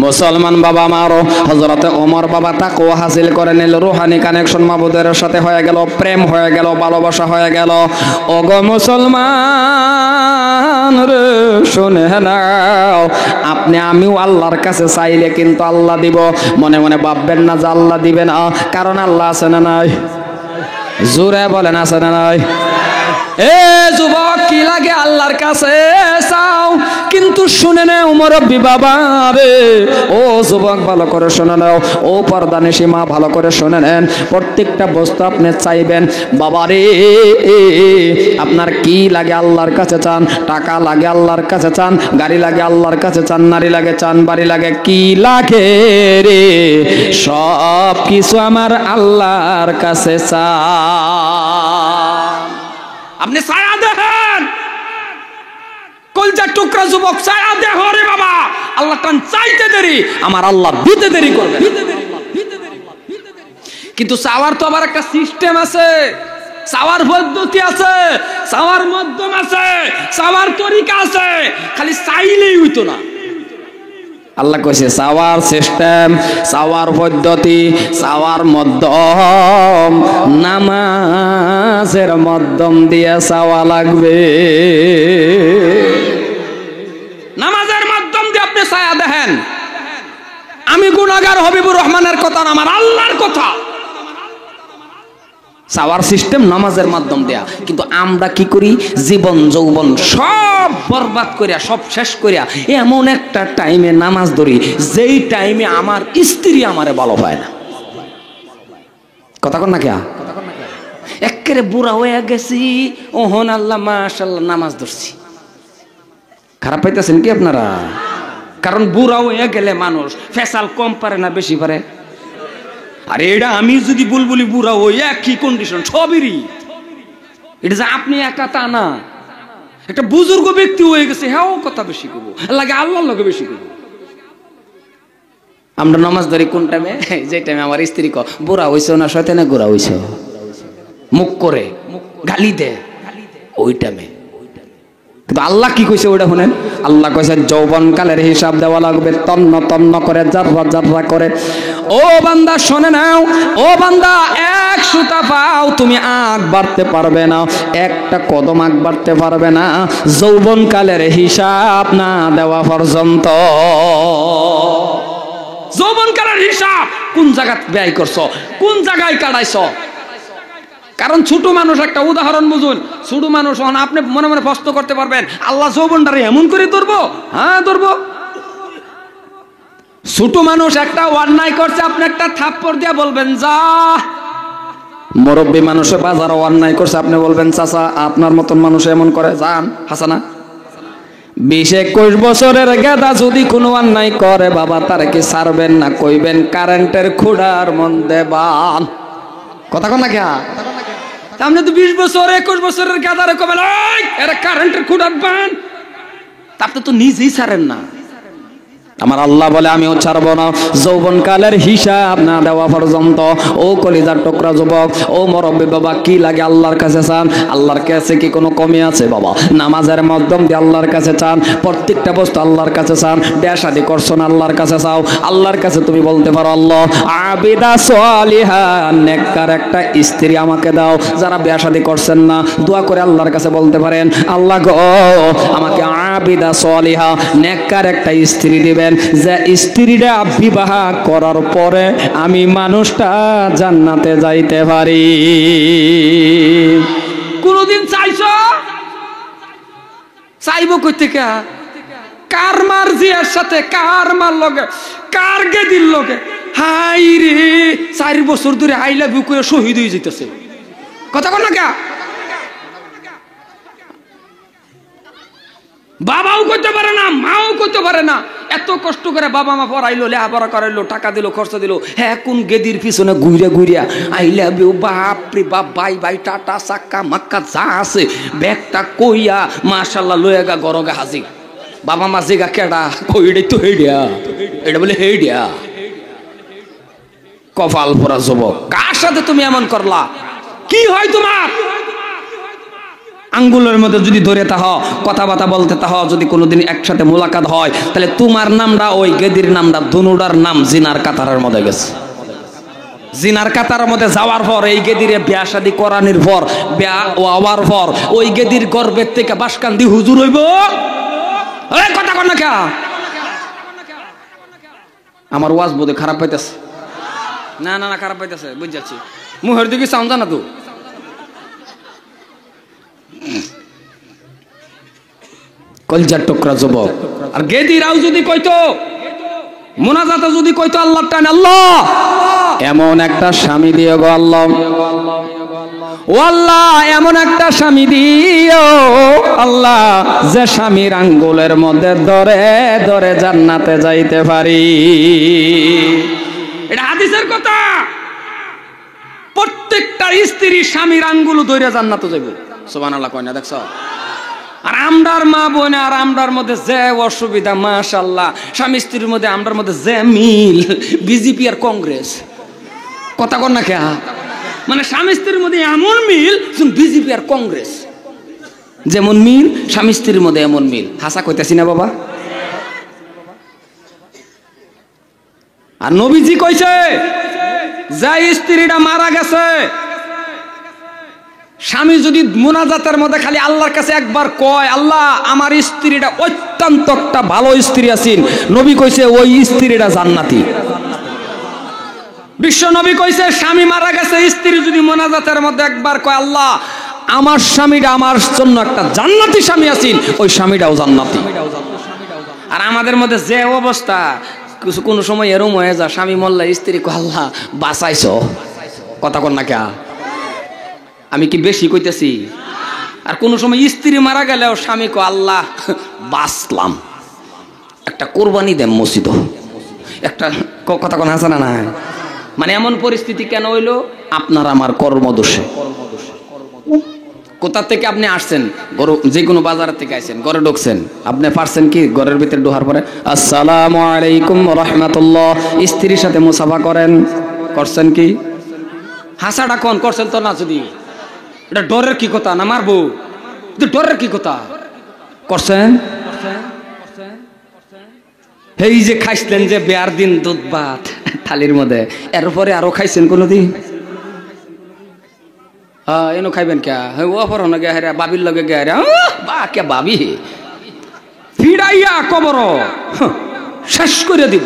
মুসলমান বাবা আমারও হযরতে ওমর বাবা তাকওয়া হাসিল করে নিল, রূহানি কানেকশন মাবুদের সাথে হয়ে গেল, প্রেম হয়ে গেল, ভালোবাসা হয়ে গেল। ওগো মুসলমান রে শুনে নাও, আপনি আমিও আল্লাহর কাছে চাইলে কিন্তু আল্লাহ দিব। মনে মনে ভাববেন না যে আল্লাহ দিবে না, কারণ আল্লাহ আছে না নাই? জোরে বলেন আছে না নাই? এ যুবক, কি লাগে আল্লাহর কাছে চাও, কিন্তু শুনে নাও মুরব্বী বাবা রে, ও যুবক ভালো করে শুনে নাও, ও পর্দানিশী মা ভালো করে শুনে নেন। প্রত্যেকটা বস্তু আপনি চাইবেন বাবা রে, আপনার কি লাগে আল্লাহর কাছে চান, টাকা লাগে আল্লাহর কাছে চান, গাড়ি লাগে আল্লাহর কাছে চান, নারী লাগে চান, বাড়ি লাগে, কি লাগে রে, সব কিছু আমার আল্লাহর কাছে চান। আপনি ছায়া দেখেন, কলজার টুকরা যুবক, ছায়া দেহ রে বাবা। আল্লাহ কান চাইতে দেরি, আমার আল্লাহ দিতে দেরি করবে। কিন্তু চাওয়ার তো আবার একটা সিস্টেম আছে, চাওয়ার পদ্ধতি আছে, চাওয়ার মাধ্যম আছে, চাওয়ার তরিকা আছে। খালি চাইলেই হইতো না। আল্লাহ কইছে চাওয়ার সিস্টেম, চাওয়ার পদ্ধতি, চাওয়ার মাধ্যম, নামাজের মাধ্যম দিয়ে চাওয়া লাগবে। নামাজের মাধ্যম দিয়ে আপনি ছায়া দেখেন। আমি গুনাহগার হবিবুর রহমানের কথা না, আমার আল্লাহর কথা। চাওয়ার সিস্টেম নামাজের মাধ্যম দেয়া। কিন্তু আমরা কি করি, জীবন যৌবন সব বরবাদ করিয়া, সব শেষ করিয়া এমন একটা টাইমে নামাজ ধরি, যেই টাইমে আমার স্ত্রী আমারে ভালো পায় না। কথা কন না কে? একেবারে বুড়া হয়ে গেছি, ওহন আল্লাহ মাশাআল্লাহ নামাজ ধরছি। খারাপ পাইতেছেন কি আপনারা? কারণ বুড়া হয়ে গেলে মানুষ ফেসাল কম পারে না বেশি পারে? আর এটা আমি যদি বুলবুলি বুড়া হই, একই কন্ডিশন সবেরই। এটা যে আপনি একা তা না, একটা বুজুর্গ ব্যক্তি হয়ে গেছে, হ্যাঁ কথা বেশি করবো লাগে, আল্লাহর লগে বেশি করবো। আমরা নামাজ ধরি কোন টাইমে? যে টাইমে আমার স্ত্রী ক বুড়া হইছো না শয়তানে গোড়া হইছো, মুখ করে গালি দে, ওই টাইমে। কিন্তু আল্লাহ কি কইছে ওইটা শুনেন। আল্লাহ কইছে যৌবন কালের হিসাব দেওয়া লাগবে, তন্ন তন্ন করে, জাররা জাররা করে। ও বান্দা শুনে নাও, ও বান্দা, এক সুতা পাও তুমি আগ বাড়তে পারবে না, একটা কদম আগ বাড়তে পারবে না, যৌবন কালের হিসাব না দেওয়া পর্যন্ত। যৌবন কালের হিসাব কোন জায়গায় ব্যয় করছো, কোন জায়গায় কাটাইছো। কারণ ছোট মানুষ, একটা উদাহরণ বুঝুন, ছোট মানুষ আপনি মনে মনে প্রশ্ন করতে পারবেন, আল্লাহ যৌবনটারে এমন করে ধরবো? হ্যাঁ ধরবো। ছোট মানুষ একটা অন্যায় করছে, আপনি একটা থাপ্পড় দিয়া বলবেন যা। মুরব্বী মানুষে বাজারে অন্যায় করছে, আপনি বলবেন চাচা আপনার মতন মানুষ এমন করে, যান। হাসানা 20-21 বছরের গেদা যদি কোনো অন্যায় করে বাবা, তার কি ছাড়বেন না? কইবেন কারেন্টের খুঁড়ার মধ্যে বান। কথা কন না কে? আপনি তো 20 বছর 21 বছরের গাদারে কবেন এরা কারেন্টের খুঁটার বান, আপনি তো নিজেই ছাড়েন না। আমার আল্লাহ বলে আমিও ছাড়বো না যৌবন কালের হিসাব না দেওয়া পর্যন্ত। ও কলিজার টুকরা যুবক, ও মুরব্বী বাবা, কি লাগে আল্লাহর কাছে চান। আল্লাহর কাছে কি কোনো কমি আছে বাবা? নামাজের মাধ্যম দিয়ে আল্লাহর কাছে চান, প্রত্যেকটা বস্তু আল্লাহর কাছে চান। বিয়ে শাদী করছো না, আল্লাহর কাছে চাও। আল্লাহর কাছে তুমি বলতে পারো আল্লাহ আবিদা সালিহা, নেককার একটা স্ত্রী আমাকে দাও। যারা বিয়ে শাদী করছেন না, দোয়া করে আল্লাহর কাছে বলতে পারেন আল্লাহ গো আমাকে আবিদা সালিহা, নেককার একটা স্ত্রী দিবেন, যে স্ত্রীরা বিবাহ করার পরে আমি মানুষটা জান্নাতে যাইতে পারি। কোনদিন চাইছো? চাইবো কই থেকে? কার মার্জিয়ার সাথে, কার মার লগে, কার গেদির লগে। হাই রে, 4 বছর ধরে আই লাভ ইউ করে শহীদ হয়ে যেতেছে। কথা কন না কে? বাবাও করতে পারে না, মাও করতে পারে না। এত কষ্ট করে বাবা মা পড়াইলো, লেখাপড়া করাইলো, টাকা দিল, খরচ দিল, হ্যাঁ কোন গেদির পিছনে ঘুরে ঘুরিয়া আই লাভ ইউ, বাপ রে বাপ, বাই বাই, টাটা, চাক্কা মাক্কা যা আছে ব্যাগটা কইয়া মাশাআল্লাহ লয়ে গা গরগা হাজির। বাবা মা জিগা কেডা? কইডাই তো হেডিয়া, এটা বলে হেডিয়া। কপাল পোড়া যুবক, কার সাথে তুমি এমন করলা? কি হয় তোমার? আঙ্গুলের মধ্যে যদি ধরে তাহ কথাবার্তা বলতে তাহ যদি কোনোদিন একসাথে মোলাকাত হয় তাহলে তোমার নামটা ওই গেদির নামটা দুনুডার নাম জিনার কাতারের মধ্যে গেছে। জিনার কাতারের মধ্যে যাওয়ার পর এই গেদিরে বিয়া শাদী করানির পর বিয়া হওয়ার পর ওই গেদির গর্বের থেকে বাসকান্দি হুজুর হইব। কথা কর না কে আমার ওয়াজ বোধে খারাপ পাইতেছে? না না না খারাপ পাইতেছে বুঝ যাচ্ছি। মুহের দিকে সাউন্ড জানা তো কলজার টুকরা যুবক। আর গেদিরাও যদি কইতো মুনাজাতে যদি কইতো আল্লাহর টান আল্লাহ এমন একটা স্বামী দিও গো আল্লাহ, ও আল্লাহ এমন একটা স্বামী দিও আল্লাহ যে স্বামীর আঙ্গুলের মধ্যে ধরে ধরে জান্নাতে যাইতে পারি। এটা হাদিসের কথা। প্রত্যেকটা স্ত্রী স্বামীর আঙ্গুল ধরে জান্নাতে যাইব। সুবহানাল্লাহ কয় না দেখছো? আর আমরার মা বোন আর আমরার মধ্যে যে অসুবিধা মাশাআল্লাহ, স্বামী স্ত্রীর মধ্যে আমরার মধ্যে যে মিল বিজেপি আর কংগ্রেস। কথা কর না কে? মানে স্বামী স্ত্রীর মধ্যে এমন মিল বিজেপি আর কংগ্রেস যেমন মিল, স্বামী স্ত্রীর মধ্যে এমন মিল। হাসা কইতাছি না বাবা? আর নবীজি কইছে যে স্ত্রীটা মারা গেছে স্বামী যদি মুনাজাতের মধ্যে খালি আল্লাহর কাছে একবার কয় আল্লাহ আমার স্ত্রীটা অত্যন্ত একটা ভালো স্ত্রী আছেন, নবী কইছে ওই স্ত্রীটা জান্নাতি। বিশ্ব নবী কইছে স্বামী মারা গেছে স্ত্রী যদি মুনাজাতের মধ্যে একবার কয় আল্লাহ আমার স্বামীটা আমার জন্য একটা জান্নাতি স্বামী আছেন, ওই স্বামীটাও জান্নাতি। আর আমাদের মধ্যে যে অবস্থা কোন সময় এরম হয়ে যা স্বামী মল্লা স্ত্রী কয় আল্লাহ বাঁচাইছো। কথা কর না কে? আমি কি বেশি কইতেছি? আর কোন সময় স্ত্রী মারা গেলেও স্বামী কয় আল্লাহ বাঁচলাম, একটা কোরবানি দেন মসজিদ। একটা কথা কোন আছে না? না মানে এমন পরিস্থিতি কেন হইলো? আপনার আমার কর্মদোষে। কোথা থেকে আপনি আসছেন? যে কোনো বাজার থেকে আসছেন, ঘরে ঢুকছেন, আপনি পারছেন কি ঘরের ভিতরে ঢোকার পরে আসসালামু আলাইকুম রাহমাতুল্লাহ স্ত্রীর সাথে মুসাফা করেন? করছেন কি? হাসাটা কোন করছেন তো না? যদি এটা ডরের কি কথা? না মারবো, ডরের কি কথা? করছেন? এই যে খাইছিলেন যে বিয়ার দিন দুধ ভাত থালির মধ্যে, এরপরে আরো খাইছেন কোনদিন? এনো খাইবেন কে? অপরণ গে হেরা বাবির লগে গে হেরা বা কে বাবি ফিরাইয়া কবর শেষ করে দিব।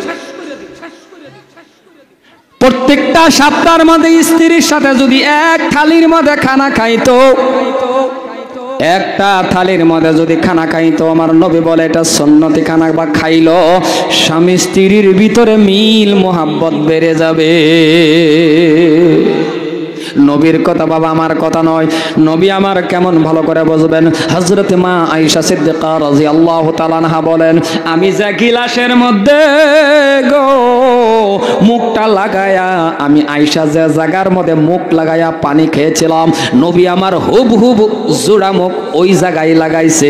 প্রত্যেকটা সপ্তাহের মধ্যে স্ত্রীর সাথে যদি এক থালির মধ্যে খানা খাইতো, একটা থালির মধ্যে যদি খানা খাইতো, আমার নবী বলে এটা সুন্নতি খানা বা খাইলো স্বামী স্ত্রীর ভিতরে মিল মোহাব্বত বেড়ে যাবে। নবীর কথা বাবা আমার কথা নয়। নবী আমার কেমন ভালো করে বুঝবেন। হযরত মা আয়েশা সিদ্দিকা রাদিয়াল্লাহু তাআলা আনহা বলেন আমি যে গিলাসের মধ্যে গো মুখটা লাগায়া, আমি আয়েশা যে জায়গার মধ্যে মুখ লাগায়া পানি খেয়েছিলাম, নবী আমার হুবহুব জোড়া মুখ ওই জায়গায় লাগাইছে।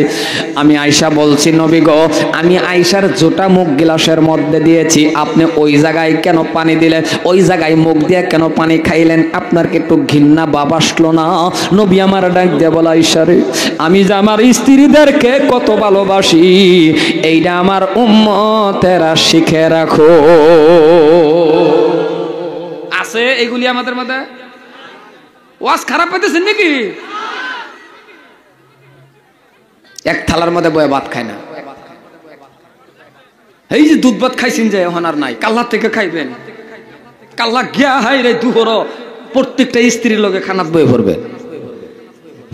আমি আয়েশা বলছি নবী গো আমি আয়েশার জোটা মুখ গিলাসের মধ্যে দিয়েছি, আপনি ওই জায়গায় কেন পানি দিলেন? ওই জায়গায় মুখ দিয়ে কেন পানি খাইলেন? আপনার কি একটু ঘৃণা ভাব আসলো না? নবী আমার ডাক দিয়ে বলা আয়েশা রে আমি যে আমার স্ত্রীদেরকে কত ভালোবাসি এইটা আমার উম্মতেরা শিখে রাখো। আছে এগুলি আমাদের মধ্যে? ওয়াজ খারাপ পাইতেছেন নাকি? এক থালার মধ্যে বয়ে ভাত খায় না। এই যে দুধ ভাত খাইছেন যে এখন আর নাই, কাল্লা থেকে খাইবেন। কাল্লা গিয়া হাই রে দুহর প্রত্যেকটা স্ত্রীর লোকে খানাত বয়ে পড়বে।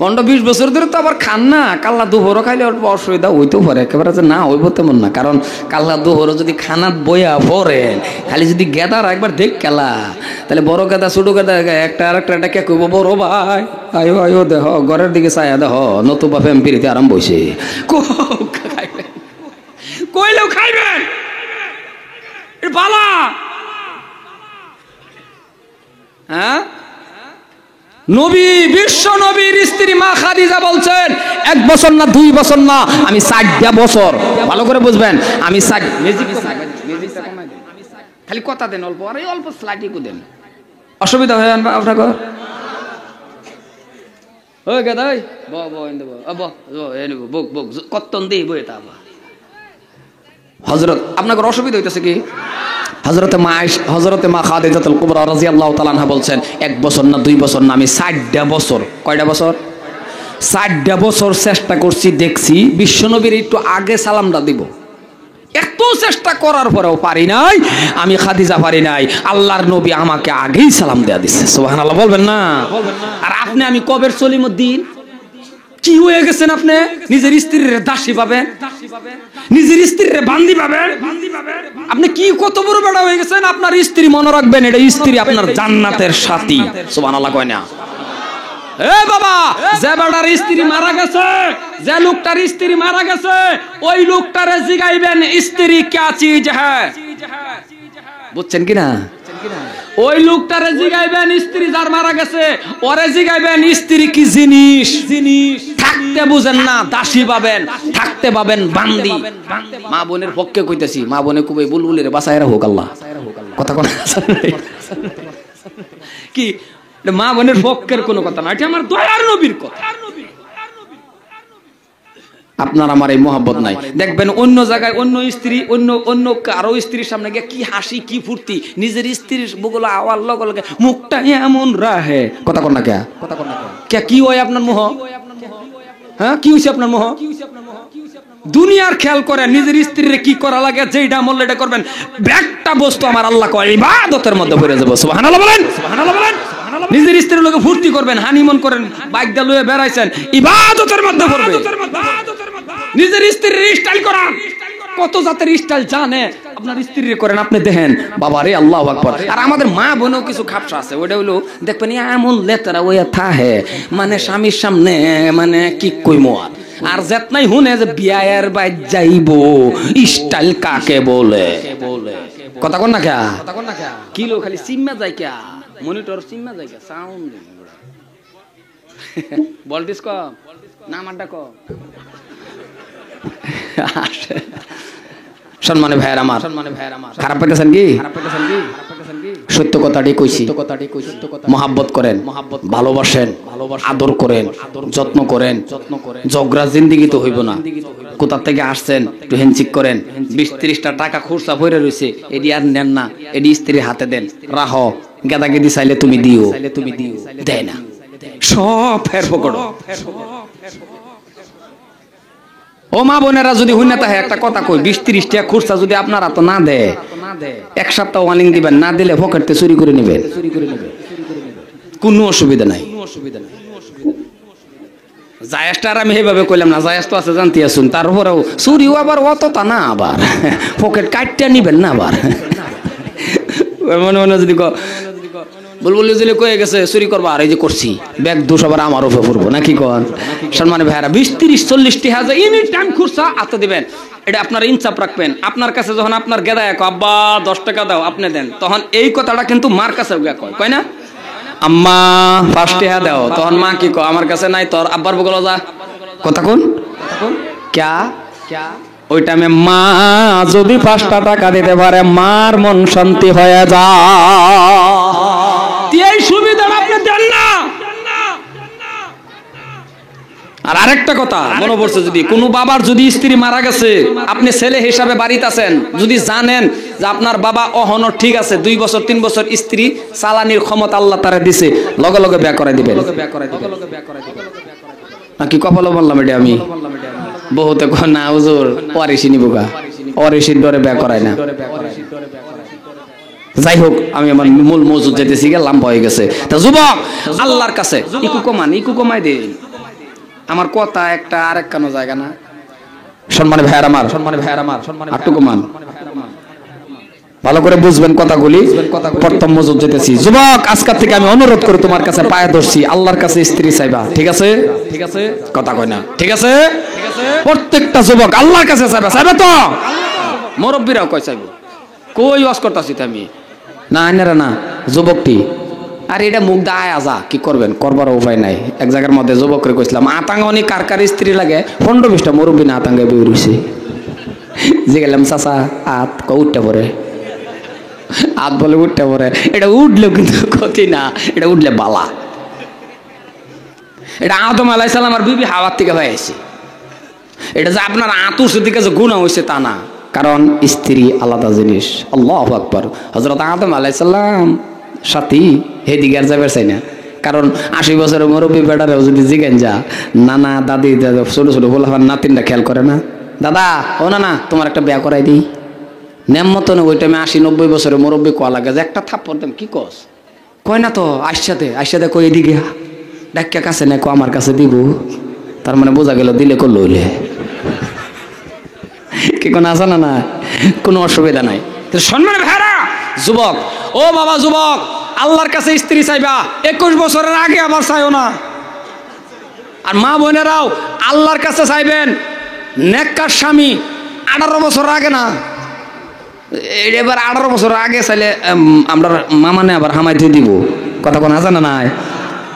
15-20 বছর ধরে তো আবার খান না। কাল্লা দুহরও খাইলে অল্প অসুবিধা হইতেও পারে, একেবারে যে না হইব তেমন না। কারণ কাল্লা দুহরও যদি খানাত বইয়া পড়েন, খালি যদি গেদার একবার দেখ কেলা, তাহলে বড় গেদা ছোট গেদা একটা আর একটা কে কইব বড় ভাই আয়ো আয়ো দেহ ঘরের দিকে চাইয়া দেহ নতুবা প্রেম পিরিতে আরম্ভ হইছে। খাইবেন কইলেও খাইবেন বালা। হ্যাঁ নবী বিশ্ব নবীর স্ত্রী মা খাদিজা বলছেন 1 বছর না 2 বছর না আমি 4 বছর, ভালো করে বুঝবেন, আমি খালি কথা দেন অল্প, আর এই অল্প স্লাইডি দেন, অসুবিধা হয় আপনাকে। ওই গেদা ওই কতন দিই বই তা হযরত আপনার অসুবিধা হইতেছে কি? হযরতে মা খাদিজাতুল কুবরা রাদিয়াল্লাহু তাআলা আনহা বলছেন 1 বছর না 2 বছর না, আমি 60টা বছর, কয়টা বছর? 60টা বছর চেষ্টা করছি, দেখছি বিশ্বনবীর একটু আগে সালামটা দিব, এত চেষ্টা করার পরেও পারি নাই, আমি খাদিজা পারি নাই, আল্লাহর নবী আমাকে আগেই সালাম দেয়া দিচ্ছে। সুবহানাল্লাহ বলবেন না? আর আপনি আমি কবের সলিমুদ্দিন কি হয়ে গেছেন? আপনি নিজের স্ত্রীর দাসী পাবেন, নিজের স্ত্রীর বান্দি পাবেন, আপনি কি কত বড় বেড়া হয়ে গেছেন? আপনার স্ত্রী মনে রাখবেন, এটা স্ত্রী আপনার জান্নাতের সাথী। সুবহানাল্লাহ কয় না? এ বাবা, যে বেটার স্ত্রী মারা গেছে, যে লোকটার স্ত্রী মারা গেছে, ওই লোকটারে জিগাইবেন স্ত্রী क्या चीज है, বুঝছেন কিনা? ওই লোকটারে জিগাইবেন স্ত্রী যার মারা গেছে, ওরে জিগাইবেন স্ত্রী কি জিনিস। থাকতে বুঝেন না দাসী পাবেন, থাকতে পাবেন বান্দি। মা বোনের পক্ষে কইতেছি, মা বোনে খুবই বুলবুলিরে বাঁচায় রাখুক আল্লাহ। কথা কোন কি মা বোনের পক্ষের কোনো কথা না, এটা আমার দয়ার নবীর কথা। আপনার আমার এই মহব্বত নাই, দেখবেন অন্য জায়গায় অন্য স্ত্রী অন্য কারো স্ত্রীর সামনে গিয়ে কি হাসি কি ফুর্তি, নিজের স্ত্রীর বগলা আওয়ার লগে লগে মুখটা এমন রাহে। কথা কর না কে? কথা কর না কে? কি হয় আপনার মোহ? হ্যাঁ কি হইছে আপনার মোহ? দুনিয়ার খেয়াল করেন, নিজের স্ত্রীর কি করা লাগে, যেটা মূল্য এটা করবেন। ব্যাগটা বস্তু আমার আল্লাহ কয় ইবাদতের মধ্যে পড়ে যাবো। সুবহানাল্লাহ বলেন, সুবহানাল্লাহ বলেন। নিজের স্ত্রীর লোকে ফুর্তি করবেন, হানিমুন করেন, বাইক দা লয়ে বেড়াইছেন, ইবাদতের মধ্যে পড়বে। নিজের স্ত্রীর স্টাইল করান, কত জাতের স্টাইল জানে, আপনার স্ত্রীর করেন, আপনি দেখেন বাবারে আল্লাহু আকবার। আর আমাদের মা বোনেও কিছু খাপসা আছে, ওইটা হলো দেখবেন এমন লেতেরা ওয়া থাহে, মানে স্বামীর সামনে মানে কি কইমো। আর যেতনাই হুনে যে বিয়ায়ের বাইর যাইবো, স্টাইল কাকে বলে? কথা কন না কে? কিলো খালি সিম্মা যায় কে, মনিটর সিম্মা যায় কে, সাউন্ড ভোল্টেজ কম না, আমারটা কম। সম্মানে ভাইয়ের আমার, খারাপ পেতেছেন কি? সত্য কথাটি কইছি, মহাব্বত করেন, ভালোবাসেন, আদর করেন, যত্ন করেন। ঝগড়া জিন্দিগি তো হইব না। কোথা থেকে আসছেন একটু হ্যান্ডশেক করেন। 20-30টা টাকা খুরসা ভরে রয়েছে, এডি আর নেন না, এডি স্ত্রীর হাতে দেন, রাহ গেদাগেদি চাইলে তুমি দিও, দেয় না, সব ফের পকড়ো। ও মা বোনেরা, যদি হুইনা তাহে একটা কথা কই, 20-30 টাকা খুরসা যদি আপনারা তো না দেয়, এক সপ্তাহ ওয়ার্নিং দিবেন, না দিলে পকেটে চুরি করে নেবেন, কোনো অসুবিধা নাই। জায়েজটার আমি এইভাবে কইলাম না, জায়েজ তো আছে জানতে আসুন, তারপরেও চুরিও আবার অতটা না, আবার পকেট কাটতে নিবেন না, আবার মনে মনে যদি বুলবুলি দিলে কয়ে গেছে চুরি করবা, আর এই যে করছি, ব্যাগ দোষ আবার আমার উপরে পড়বো নাকি কন? সম্মানে ভাইরা, 20-30-40 টাকা এনি টাইম খুরসা আতে দিবেন, এটা আপনার ইনসাফ রাখবেন। আপনার কাছে যখন আপনার গেদায় আব্বা 10 টাকা দাও, আপনি দেন, তখন এই কথাটা কিন্তু মার কাছে কয় না, আম্মা 5 টাকা দাও, তখন মা কি কয়, আমার কাছে নাই, তোর আব্বার বগল যা। কথা কোন ক্যা? ওই টাইমে মা যদি 5টা টাকা দিতে পারে, মার মন শান্তি হয়ে যায়। এই সুবিধাটা আপনি দেন না। আর আরেকটা কথা মনে পড়ছে, যদি কোনো বাবার যদি স্ত্রী মারা গেছে, আপনি ছেলে হিসাবে বাড়িতে আছেন, যদি জানেন যে আপনার বাবা অহনো ঠিক আছে, 2 বছর 3 বছর স্ত্রী চালানির ক্ষমতা আল্লাহ তারা দিছে, লগে লগে বিয়া করে দিবেন। নাকি কপালও বললাম এটা আমি? বহুতে কয় না হুজুর ওয়ারিসি নিব গা, ওয়ারিসির ডরে বিয়া করায় না। যাই হোক, আমি আমার মূল মজুদ যেতেছি, গেলাম হয়ে গেছে। তা যুবক, আল্লাহর কাছে ইকু কমাই দিন। আমার কথা একটা আরেক কানো জায়গা না। সম্মানে ভাইয়ার আমার, একটু কমান, ভালো করে বুঝবেন কথাগুলি। প্রথম মজুদ যেতেছি। যুবক, আজকের থেকে আমি অনুরোধ করি, তোমার কাছে পায়ে ধরছি, আল্লাহর কাছে স্ত্রী চাইবা, ঠিক আছে? কথা কয় না, ঠিক আছে? প্রত্যেকটা যুবক আল্লাহর কাছে চাইবা তো? মুরব্বীরাও কয় চাইবো, কই ওয়াজ করতেছি আমি না, আইনারা না, যুবকটি। আর এটা মুখ দায় আজা কি করবেন, করবার উপায় নাই। এক জায়গার মধ্যে যুবক করে কইছিলাম, আতাঙ্গনি কার কার স্ত্রী লাগে, 15-20টা মুরব্বী না আতাঙ্গে বই রয়েছে। যে গেলাম চাচা আত উঠতে পরে, আত বলে উঠতে পরে, এটা উঠলেও কিন্তু ক্ষতি না, এটা উঠলে বালা। এটা আদম আলাইহিস সালাম আর বিবি হাওয়ার থেকে হয়েছে। এটা যে আপনার আতুর দিকে যে গুনাহ হয়েছে তা না, কারণ স্ত্রী আলাদা জিনিস। আল্লাহু আকবার। হযরত আদম আলাইহিস সালাম সাথী হেদিকে আর যাবে চাই না, কারণ 80 বছরের মুরব্বী বেটারেও যদি জিজ্ঞেন যা নানা দাদি ছোট ছোট বলহার নাতিনটা খেয়াল করে না, দাদা ও না তোমার একটা বিয়া করাই দিই, নেম মতন ওই টাইমে 80-90 বছরের মুরব্বী কোয়া লাগে যে একটা থাপ্পড় দেন, কি কস কয় না তো আইসাতে কই এদিকে ডাক্কা কাছে না কো আমার কাছে দিব, তার মানে বোঝা গেল দিলে করলো হইলে কি কোনো আসা না, কোনো অসুবিধা নাই। সম্মান ভাইরা, যুবক ও বাবা যুবক, আল্লাহর কাছে স্ত্রী চাইবা 21 বছরের আগে আবার চাইও না। আর মা বোনেরাও আল্লাহর কাছে চাইবেন নেককার স্বামী 18 বছর আগে না। এবার 18 বছর আগে চাইলে আমরা মামানে আবার হামাই দিয়ে দিব, কথা কোনো আসা না নাই।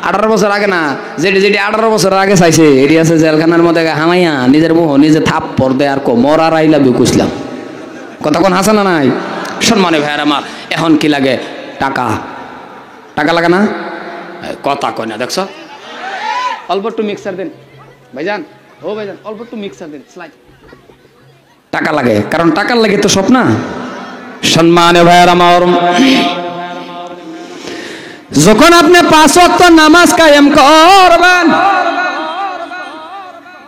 18 বছর আগে না, যেটি 18 বছর আগে চাইছে এটি আছে জেলখানার মধ্যে হামাইয়া নিজের মুহ নিজে থাপ্পড় দেয় আর মরার আইলা বিকুসলাম, কথা কোন হাসা না নাই। সম্মানে ভাইয়ার আমার, এখন কি লাগে? টাকা লাগে না, কথা কয় না। দেখছো অল্প একটু মিক্সার দেন ভাইজান, ও ভাইজান অল্প একটু মিক্সার দেন, স্লাইড। টাকা লাগে, কারণ টাকার লাগে তো সব না। সম্মানে ভাইয়ার আমার, যখন আপনি 5 ওয়াক্ত নামাজ কায়েম করবেন,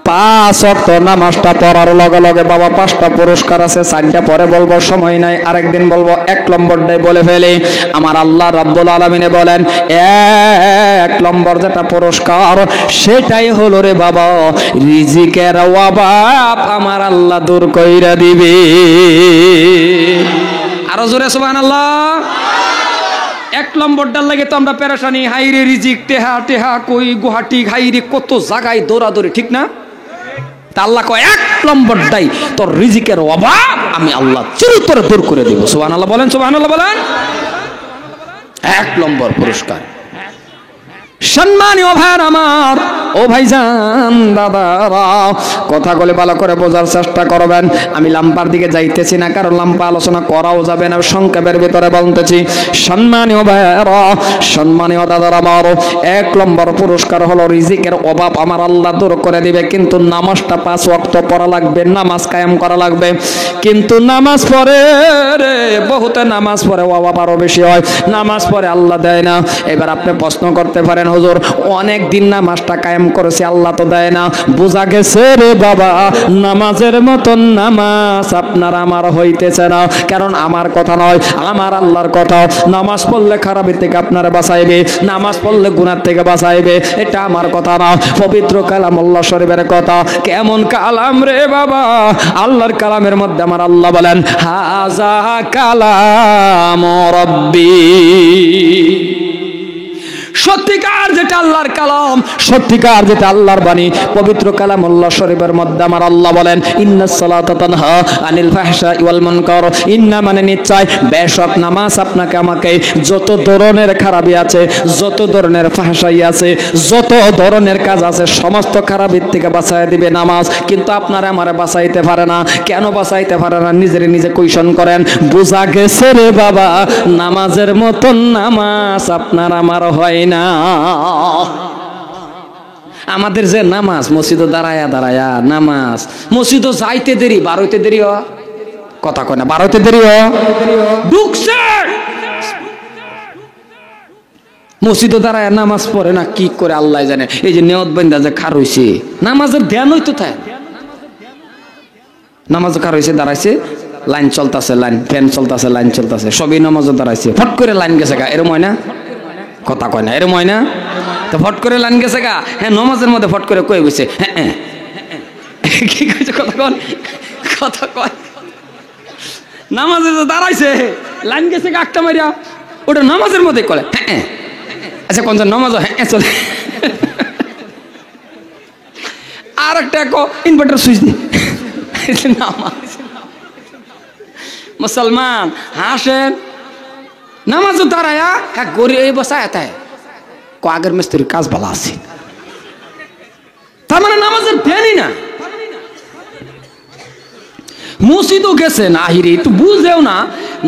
5 ওয়াক্ত নামাজটা পড়ার লগে লগে বাবা 5টা পুরস্কার আছে। 4টা পরে বলবো, সময় নাই, আরেকদিন বলবো। 1 নম্বরটাই বলে ফেলে। আমার আল্লাহ রাব্বুল আলামিন বলেন 1 নম্বর যেটা পুরস্কার সেটাই হলো রে বাবা রিজিকের অভাব আমার আল্লাহ দূর কইরা দিবে। আরো জোরে সুবহানাল্লাহ। 1 নম্বরটার লাগে তো আমরা পেরেশানি, হাইরে রিজিক টেহা কই গুহাটি হাইরে কত জায়গায় দৌড়াদৌড়ি, ঠিক না? তা আল্লাহ কয় 1 নম্বরটাই তোর রিজিকের অভাব আমি আল্লাহ চিরতরে দূর করে দেব। সুবহানাল্লাহ বলেন, সুবহানাল্লাহ বলেন। 1 নম্বর পুরস্কার। সম্মানীয় ভাইরা আমার, ও ভাইজান দাদারা, কথাগুলো ভালো করে বোঝার চেষ্টা করবেন। আমি লাম্পার দিকে যাইতেছি না, কারণ লাম্পা আলোচনা করাও যাবে না, সংক্ষেপের ভিতরে বলতেছি। সম্মানীয় ভাইরা, সম্মানীয় দাদারা আমার, 1 নম্বর পুরস্কার হলো রিজিকের অভাব আমার আল্লাহ দূর করে দিবে। কিন্তু নামাজটা 5 ওয়াক্ত পড়া লাগবে, নামাজ কায়েম করা লাগবে। কিন্তু নামাজ পড়ে রে, বহুতে নামাজ পড়ে অভাব আরো বেশি হয়, নামাজ পড়ে আল্লাহ দেয় না। এবার আপনি প্রশ্ন করতে পারেন, হুজুর অনেক দিন নামাজটা কায়েম করেছে আল্লাহ তো দেয় না। বোঝা গেছে রে বাবা নামাজের মতন নামাজ আপনার আমার হইতেছে না, কারণ আমার কথা নয়, আমার আল্লাহর কথা। নামাজ পড়লে খারাপের থেকে আপনারা বাঁচাইবে, নামাজ পড়লে গুনাহ থেকে বাঁচাইবে, এটা আমার কথা না, পবিত্র কালাম আল্লাহ শরীফের কথা। কেমন কালাম রে বাবা, আল্লাহর কালামের মধ্যে আমার আল্লাহ বলেন হাযা কালাম রাব্বি। সত্যিকার যেটা আল্লাহর কালাম, সত্যিকার যেটা আল্লাহর বাণী, পবিত্র কালাম আল্লাহ শরীফের মধ্যে আমার আল্লাহ বলেন ইন্নাস সালাতা তানহা আনিল ফাহশাই ওয়াল মুনকার। ইন্না মানে নিশ্চয়, বেশক নামাজ আপনাকে আমাকে যত ধরনের খারাপি আছে, যত ধরনের ফাহশাই আছে, যত ধরনের কাজ আছে, সমস্ত খারাপির থেকে বাঁচাই দিবে নামাজ। কিন্তু আপনারা আমারে বাঁচাইতে পারে না। কেন বাঁচাইতে পারে না? নিজে কোয়েশ্চন করেন। বোঝা গেছে রে বাবা নামাজের মতন নামাজ আপনার আমার হয় না। আমাদের যে নামাজ, মসজিদে দাঁড়ায়া নামাজ, মসজিদে যাইতে দেরি, বারোইতে দেরি হ, কথা কয় না, বারোইতে দেরি হ, ঢুকছে মসজিদে দাঁড়ায় নামাজ পড়ে না, কি করে আল্লাহ জানে। এই যে নিয়ত বান্দা যে খার হইছে, নামাজের ধ্যান হইতো তাই, নামাজ খার হইছে, দাঁড়াইছে, লাইন চলতেছে, লাইন ফ্যান চলতেছে, লাইন চলতেছে, সবই নামাজে দাঁড়াইছে, ফট করে লাইন গেছে গা, এরম হয় না, কথা কয় না, এরম হয় না? তো ফট করে লাইন গেছে গা, হ্যাঁ নামাজের মধ্যে ফট করে কয়ে বসে, হ্যাঁ কি কইছে, কথা কন, কথা কয়, নামাজে দাঁড়াইছে, লাইন গেছে গা একটা মারিয়া, ওটা নামাজের মধ্যে কলে, হ্যাঁ আচ্ছা কোন নামাজ, হ্যাঁ চলে, আর একটা ইনভার্টার সুইচ দি নামাজ। মুসলমান হাসেন, নামাজ দাঁড়ায়া এক গড়ি এই বসায় এতায় আগের মিস্ত্রির কাজ ভালো আছে, তার মানে নামাজের ধ্যানই না। মসজিদও গেছেন, আহিরে একটু বুঝেও না।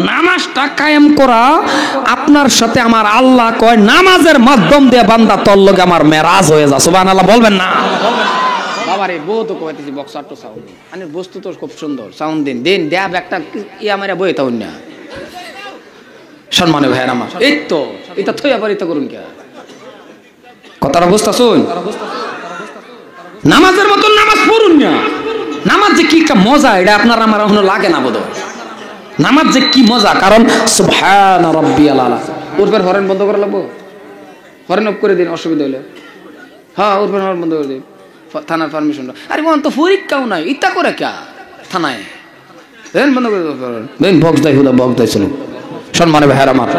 নামাজটা কায়েম করা আপনার সাথে আমার আল্লাহ কয় নামাজের মাধ্যম দিয়ে বান্দা তোর লগে আমার মেরাজ হয়ে যা। সুবহানাল্লাহ বলবেন না? বাবারে বউ তো কইতেছি বক্স আটটো সাউন্ড আনি, বস্তু তো খুব সুন্দর সাউন্ড দিন দিন দেব একটা ইয়া মেরে বই তাও না। সম্মানে ভাইয়ের আমার, এই তো এটা থইয়া পারি তো করুন কে কথার অবস্থা শুন। নামাজের মতন নামাজ পড়ুন না। নামাজ যে কি মজা এটা আপনার আমার এখনো লাগে না বোধ। নামাজ যে কি মজা, কারণ সুবহান রাব্বিয়াল আলা। উঠবেন হরেন বন্ধ করে লাগবো, হরেন অফ করে দিন, অসুবিধা হলে। হ্যাঁ উঠবেন হরেন বন্ধ করে দিন, থানার পারমিশন। আরে মন তো পরীক্ষাও নাই, ইতা করে কে থানায় দেন বন্ধ করে দেন। বক্স দেয় হুদা বক্স দেয় চলুন। সম্মানে ভাইয়ের আমার,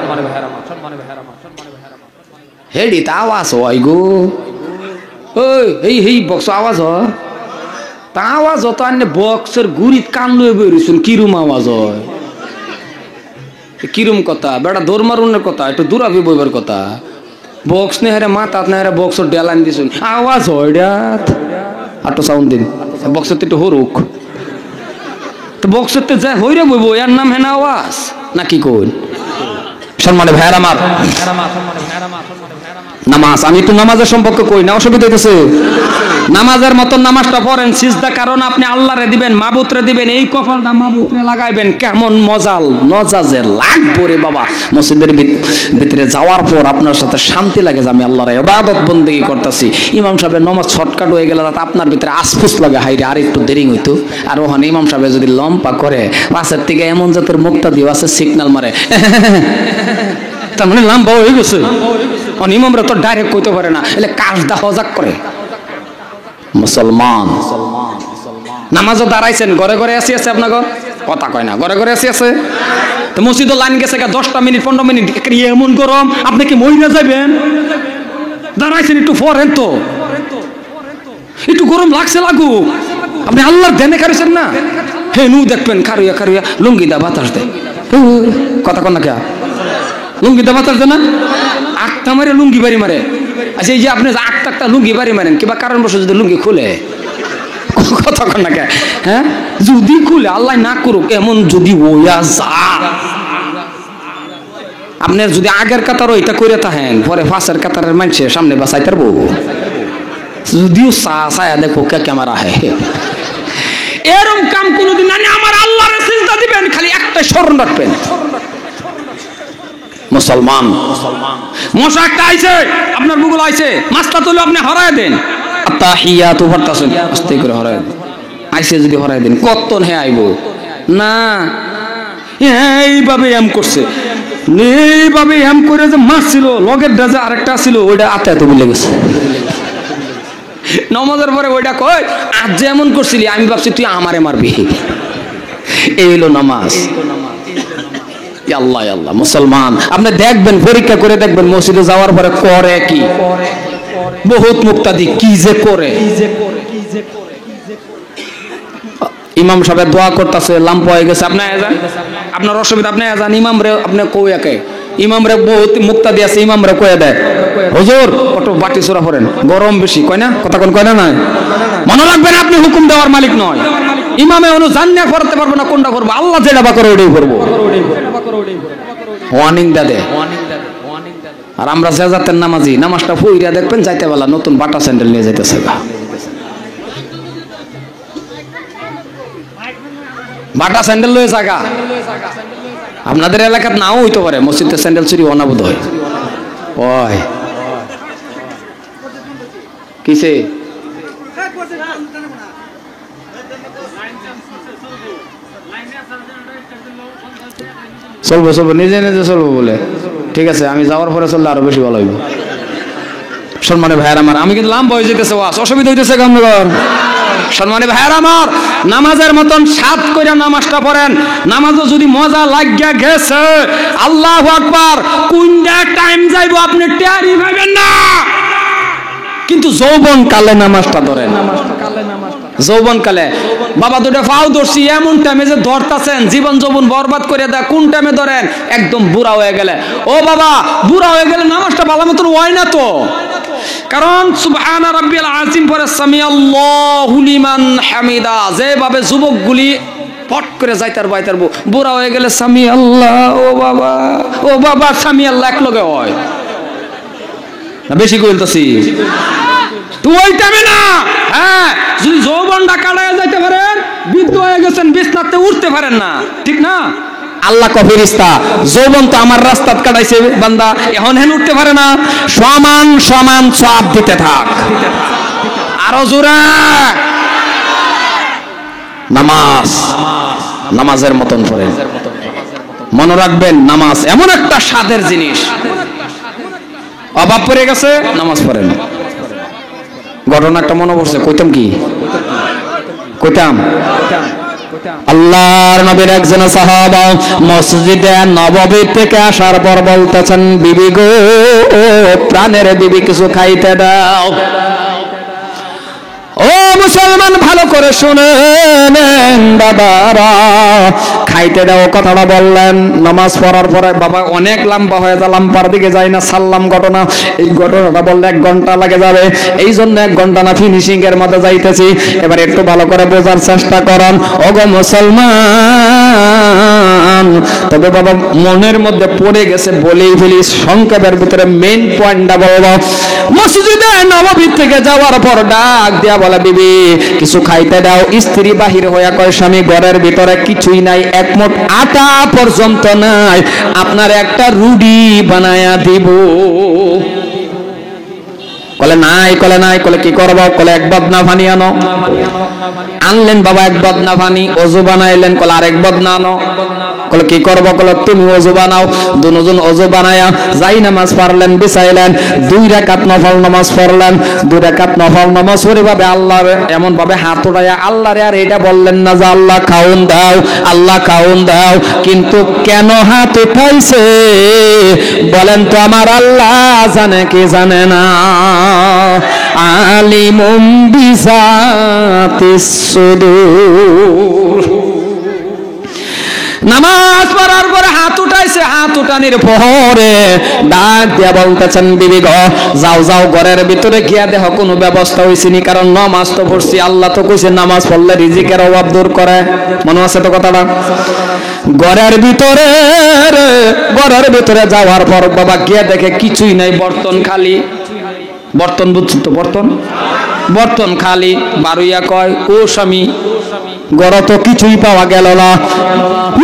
হেডি তা আওয়াজ হয় গো, ওই এই এই বক্স আওয়াজ হয় তা আওয়াজ হতো আনে বক্সের গুড়িত কান লয়ে বেরিয়েছুন, কিরম আওয়াজ হয়, কিরম কথা বেটা দৌড় মারুনের কথা, একটু দূরাবি বইবার কথা। বক্স নে হারে মাথা না হারে বক্সর ডেলান দিছুন, আওয়াজ হয় ডাত আটো সাউন্ড দিন। বক্সের একটু হরুক তো বক্সের তো যায় হইরে বইব, এর নাম হেনা আওয়াজ নাকি কোন? সম্মানে ভাইয়ের আমার, নামাজ আমি একটু নামাজের সম্পর্কে কই না, অসুবিধা হইতেছে? নামাজের মতন নামাজটা পড়েন, সিজদা কারণ আপনি আল্লাহরে দিবেন, মাবুদরে দিবেন, এই কপালটা মাবুদরে লাগাইবেন, কেমন মজাল নজাজে লাগবো রে বাবা। মসজিদের ভিতরে যাওয়ার পর আপনার সাথে শান্তি লাগে যে আমি আল্লাহর ইবাদত বন্দেগী করতেছি। ইমাম সাহেবের নামাজ শর্টকাট হয়ে গেলে আপনার ভিতরে আসফুস লাগে, হাইরে আর একটু দেরি হইতো। আর ওখানে ইমাম সাহেব যদি লম্পা করে পাশের থেকে এমন জাতের মুক্তা দিয়ে আছে সিগন্যাল মারে, তার মানে লম্বা হয়ে গেছে। ইমামরা তো ডাইরেক্ট কইতে পারে না, এলে কাজটা হজাক করে। মুসলমান নামাজও দাঁড়াইছেন, ঘরে ঘরে আসি আছে আপনার কথা কয় না, ঘরে ঘরে আসি আছে তো মসজিদও লাইন গেছে 10টা মিনিট 15 মিনিট, এমন গরম আপনি কি মহিলা যাবেন? দাঁড়াইছেন একটু ফরেন তো, একটু গরম লাগছে লাগুক, আপনি আল্লাহর ধ্যানে খারিছেন না। হে নু দেখবেন খারুয়া খারুয়া লুঙ্গি দা বাতাস দেয়, কথা কন না কে লুঙ্গি দা বাতাস দেয় না, আটটা মারে লুঙ্গি বাড়ি মারে। আচ্ছা এই যে আপনি আটটা লুঙ্গি বাড়ি মারেন কিংবা কারণবশত যদি লুঙ্গি খুলে, কথা কন না কে? হ্যাঁ যদি খুলে, আল্লাহ না করুক এমন যদি ওয়া যা, আপনার যদি আগের কাতার ওইটা করে থাকেন পরে পাশের কাতারের মানুষের সামনে বাসাইতে পারবো, যদিও ছায়া দেখো কে ক্যামেরা হে। এরকম কাম কোনোদিন না, আমার আল্লাহর সিজদা দিবেন, খালি একটা স্মরণ রাখবেন। মুসলমান মশা একটা আইছে আপনার বুগুলো আইছে, মাছটা তুলে আপনি হরায় দেন, আত্তাহিয়াতু পড়তাছেন আস্তে করে হরায় দেন। আইছে যদি হরায় দেন কতক্ষণ হে আইব না, এইভাবে এম করছে, এইভাবে এম করে যে মাছ ছিল লগের ডাজে আরেকটা ছিল, ওইটা আতে এত ভুলে গেছে। নমাজের পরে ওইটা কই আজ যে এমন করছিলি, আমি ভাবছি তুই আমারে মারবি। এই হলো নামাজ। আল্লাহ আল্লাহ মুসলমান আপনি দেখবেন, পরীক্ষা করে দেখবেন মসজিদে যাওয়ার পরে করে কি, বহুত মুক্তাদি কি যে করে। ইমাম সাহেব দোয়া করতেছে, লাম্প হয়ে গেছে, আপনি আপনার অসুবিধা, আপনি যান ইমাম রে, আপনি কই একে ইমাম রে বহুত মুক্তাদি আছে, ইমাম রে কয়ে দেয় হুজুর অটো বাটি চোরা পড়েন, গরম বেশি, কয় না কথা কোন কয় না নাই, মনে রাখবেন আপনি হুকুম দেওয়ার মালিক নয়। ইমামে অনু জান্না করতে পারবো না, কোনটা করবো আল্লাহ যেটা বা করে ওটাই করবো, ওয়ার্নিং দে। আর আমরা যে জাতের নামাজি, নামাজটা পইরা দেখবেন যাইতে বেলা নতুন বাটা স্যান্ডেল নিয়ে যাইতেছে, বাটা স্যান্ডেল লয়ে জায়গা। আপনাদের এলাকার নাও হইতে পারে, মসজিদের স্যান্ডেল চুরি অনাবোধ হয়। ওই কিসে চলবো চলবো, নিজে নিজে চলবো বলে, ঠিক আছে আমি যাওয়ার পরে চললে আরো বেশি ভালো হইব। সম্মানে ভাইয়ার আমার, আমি কিন্তু লাম্বা হয়ে যেতেছে, অসুবিধা হইতেছে কামনগর। সম্মানে ভাইয়ার আমার, নামাজের মতন সাত করে নামাজটা পড়েন। নামাজও যদি মজা লাগিয়া গেছে, আল্লাহু আকবার, কোনটা টাইম যাইবো আপনি টেরি পাবেন না। কিন্তু যৌবন কালে নামাজটা ধরেন, যৌবন কালে বাবা দুটো ফাও ধরছি, এমন টাইমে যে ধরতাছেন জীবন যৌবন বরবাদ করে দেয়, কোন টাইমে ধরেন একদম বুড়া হয়ে গেলে। ও বাবা বুড়া হয়ে গেলে নামাজটা ভালো মতন হয় না তো, কারণ সুবহানা রাব্বিয়াল আযীম পরে সামি আল্লাহু লিমান হামিদা, যেভাবে যুবকগুলি পট করে যাইতার বাইতার বুড়া হয়ে গেলে স্বামী আল্লাহ ও বাবা স্বামী আল্লাহ এক লগে হয় না, বেশি কইলতাছি তো ওই টাইমে না। হ্যাঁ, যদি যৌবনটা কাটায় যাইতে পারেন, বৃদ্ধ হয়ে গেছেন, বিছনাতে উঠতে পারেন না, ঠিক না? আল্লাহ ক ফেরেশতা যৌবন তো আমার রাস্তাত কাটাইছে বান্দা, এখন হেন উঠতে পারে না, সমান সমান সওয়াব দিতে থাক। আরো জোরে নামাজ, নামাজের মতন পড়েন। মনে রাখবেন নামাজ এমন একটা স্বাদের জিনিস, অভাব পড়ে গেছে নামাজ পড়েন। ঘটনা একটা মনে পড়ছে, কইতাম কি কইতাম, আল্লাহর নবীর একজন সাহাবা মসজিদে নববী থেকে আসার পর বলতেছেন, বিবি গো, প্রাণের বিবি কিছু খাইতে দাও। ও মুসলমান ভালো করে শুনেন বাবারা, খাইতে দাও কথাটা বললেন। নামাজ পড়ার পরে বাবা অনেক লম্বা হয়ে যায়, লম্বার দিকে যায় না, সাল্লাম ঘটনা, এই ঘটনাটা বললে 1 ঘন্টা লাগে যাবে, এই জন্য 1 ঘন্টা না ফিনিশিং এর মধ্যে যাইতেছি। এবার একটু ভালো করে বোঝার চেষ্টা করুন ও গো মুসলমান। তবে বাবা মনের মধ্যে পড়ে গেছে বলেই ফেলি, সংক্ষেপের ভিতরে মেইন পয়েন্টটা বলবো। মসজিদে নববী থেকে যাওয়ার পর ডাক দিয়া বলে, বিবি কিছু খাইতে দাও। স্ত্রী বাহির হইয়া কয়, স্বামী ঘরের ভিতরে কিছুই নাই, এক মুঠ আটা পর্যন্ত নাই, আপনার একটা রুটি বানায়া দিব। কলে নাই, কলে নাই, কলে কি করব, কলে 1 বদনা পানি আনো। আনলেন বাবা 1 বদনা পানি, ওযু বানাইলেন, কলে আরেক বদনা আনো। কলে কি করব, কলে তুমি ওযু বানাও। দুজন ওযু বানায়া যাই নামাজ পড়লেন, বিছাইলেন, 2 রাকাত নফল নামাজ পড়লেন। 2 রাকাত নফল নামাজ পড়ে ভাবে আল্লাহর এমন ভাবে হাত উঠায়া আল্লাহরে আর এটা বললেন না যে আল্লাহ খাউন দাও, আল্লাহ খাউন দাও। কিন্তু কেন হাত উঠাইছে বলেন তো আমার আল্লাহ জানে কি জানে না? আলিমুম বিজাতিস সুদূর। নামাজ পড়ার পরে হাত উঠাইছে, হাত উঠানির পরে ডাক দিয়া বলতেছেন, বিবি গো যাও যাও ঘরের ভিতরে গিয়া দেখো কোনো ব্যবস্থা হইছে নি, কারণ নামাজ তো পড়ছি, আল্লাহ তো কইছে নামাজ পড়লে রিজিকের অভাব দূর করে। মনে আছে তো কথাটা? ঘরের ভিতরে যাওয়ার পর বাবা গিয়া দেখে কিছুই নাই, বর্তন খালি। বর্তন বুঝছেন তো? বর্তন খালি। বারুইয়া কয়, ও স্বামী ঘরে তো কিছুই পাওয়া গেল না।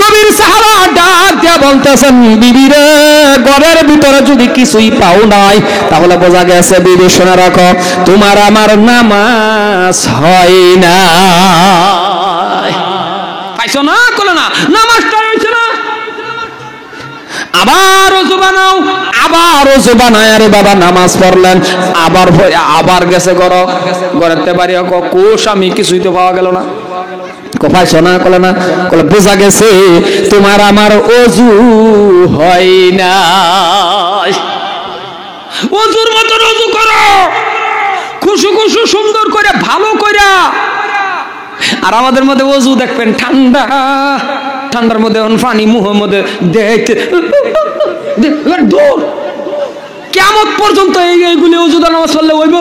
নবীর সাহাবা ডাক দিয়া বলতেছেন, বিবি রে ঘরের ভিতরে যদি কিছুই পাও নাই, তাহলে বোঝা গেছে বিবি শুনে রাখো, তোমার আমার নামাজ হয় না। পাইছো না? কলে না, নামাজটা হইছে না। আবার ওযু বানাও, আবার ওযু বানায় রে বাবা নামাজ পড়লেন। আবার গেছে ঘরেতে বাড়ি, কো স্বামী কিছুই তো পাওয়া গেল না। পাইছো না? কলে না। কলে বোঝা গেছে তোমার আমার ওযু হয় না। ওযুর মতন ওযু করো, খুশু খুশু সুন্দর করে ভালো করে। আর আমাদের মধ্যে ওযু দেখবেন ঠান্ডা, ঠান্ডার মধ্যে পানি মুহের মধ্যে দেখতে দূর। কিয়ামত পর্যন্ত এইগুলি ওযু দিয়ে নামাজ পড়লে হইব?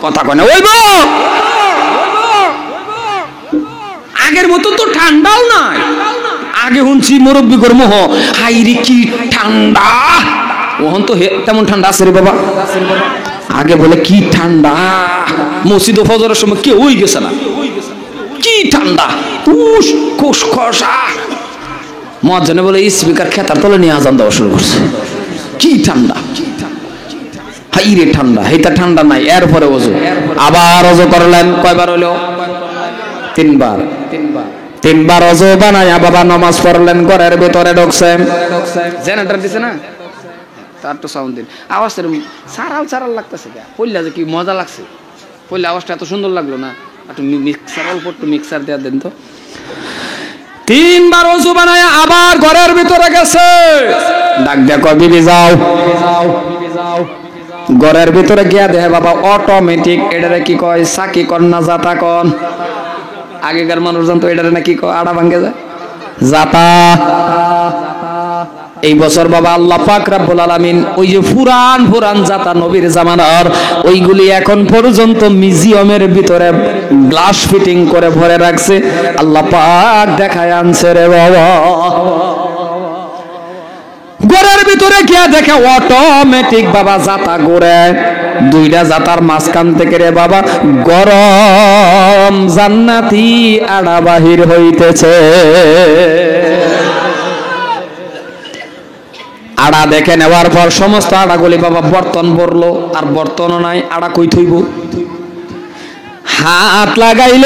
কথা কয় না হইব? আগের মতো তো ঠান্ডাও নাই। আগে শুনছি মুরব্বী কর মোহ, হাইরে কি ঠান্ডা। ওহন তো তেমন ঠান্ডা আছে রে বাবা। আগে বলে কি ঠান্ডা, মসজিদ ও ফজরের সময় কেউ ওই গেছে না, কি ঠান্ডা, উস খুশখসা। মুয়াজ্জিন বলে স্পিকার খেতার তলে নিয়ে আজান দেওয়া শুরু করছে। কি ঠান্ডা, হাইরে ঠান্ডা। এইটা ঠান্ডা নাই। এরপরে ওযু, আবার ওযু করলেন। কয়বার হলো? 3 বার। 3 বার ওযু বানায়া বাবা নামাজ পড়লেন। ঘরের ভিতরে ঢুকছেন, জেনারেটর দিছে না, তার তো সাউন্ড দিন। আওয়াজটা সারাল লাগতেছে। পড়লে যে কি মজা লাগছে, পড়লে আওয়াজটা এত সুন্দর লাগলো না। একটু মিক্সার, অল্প একটু মিক্সার দেওয়া দেন তো। 3 বার ওযু বানায়া আবার ঘরের ভিতরে গেছে। ডাক দিয়া কয়, বিবি যাও। ঘরের ভিতরে গিয়া দেখে বাবা অটোমেটিক, এটারে কি কয় চাকি কন না জাতা কন? আগেকার মানুষ জানতো এটারে নাকি কয়, আড়া ভাঙ্গে যায় জাতা। এই বছর বাবা আল্লাহ পাক রব্বুল আলামিন ওই যে পুরান জাতা নবীর জামানার ওইগুলি এখন পর্যন্ত মিউজিয়ামের ভিতরে গ্লাস ফিটিং করে ভরে রাখছে। আল্লাহ পাক দেখায় আনছে রে বাবা। ঘরের ভিতরে গিয়া দেখে অটোমেটিক বাবা জাতা ঘুরে, দুইটা জাতার মাঝখান থেকে রে বাবা গরম জান্নাতি আড়া বাহির হইতেছে। আড়া দেখে নেওয়ার পর সমস্ত আড়াগুলি বাবা বর্তন ভরলো, আর বর্তনও নাই, আড়া কই থইব? হাত লাগাইল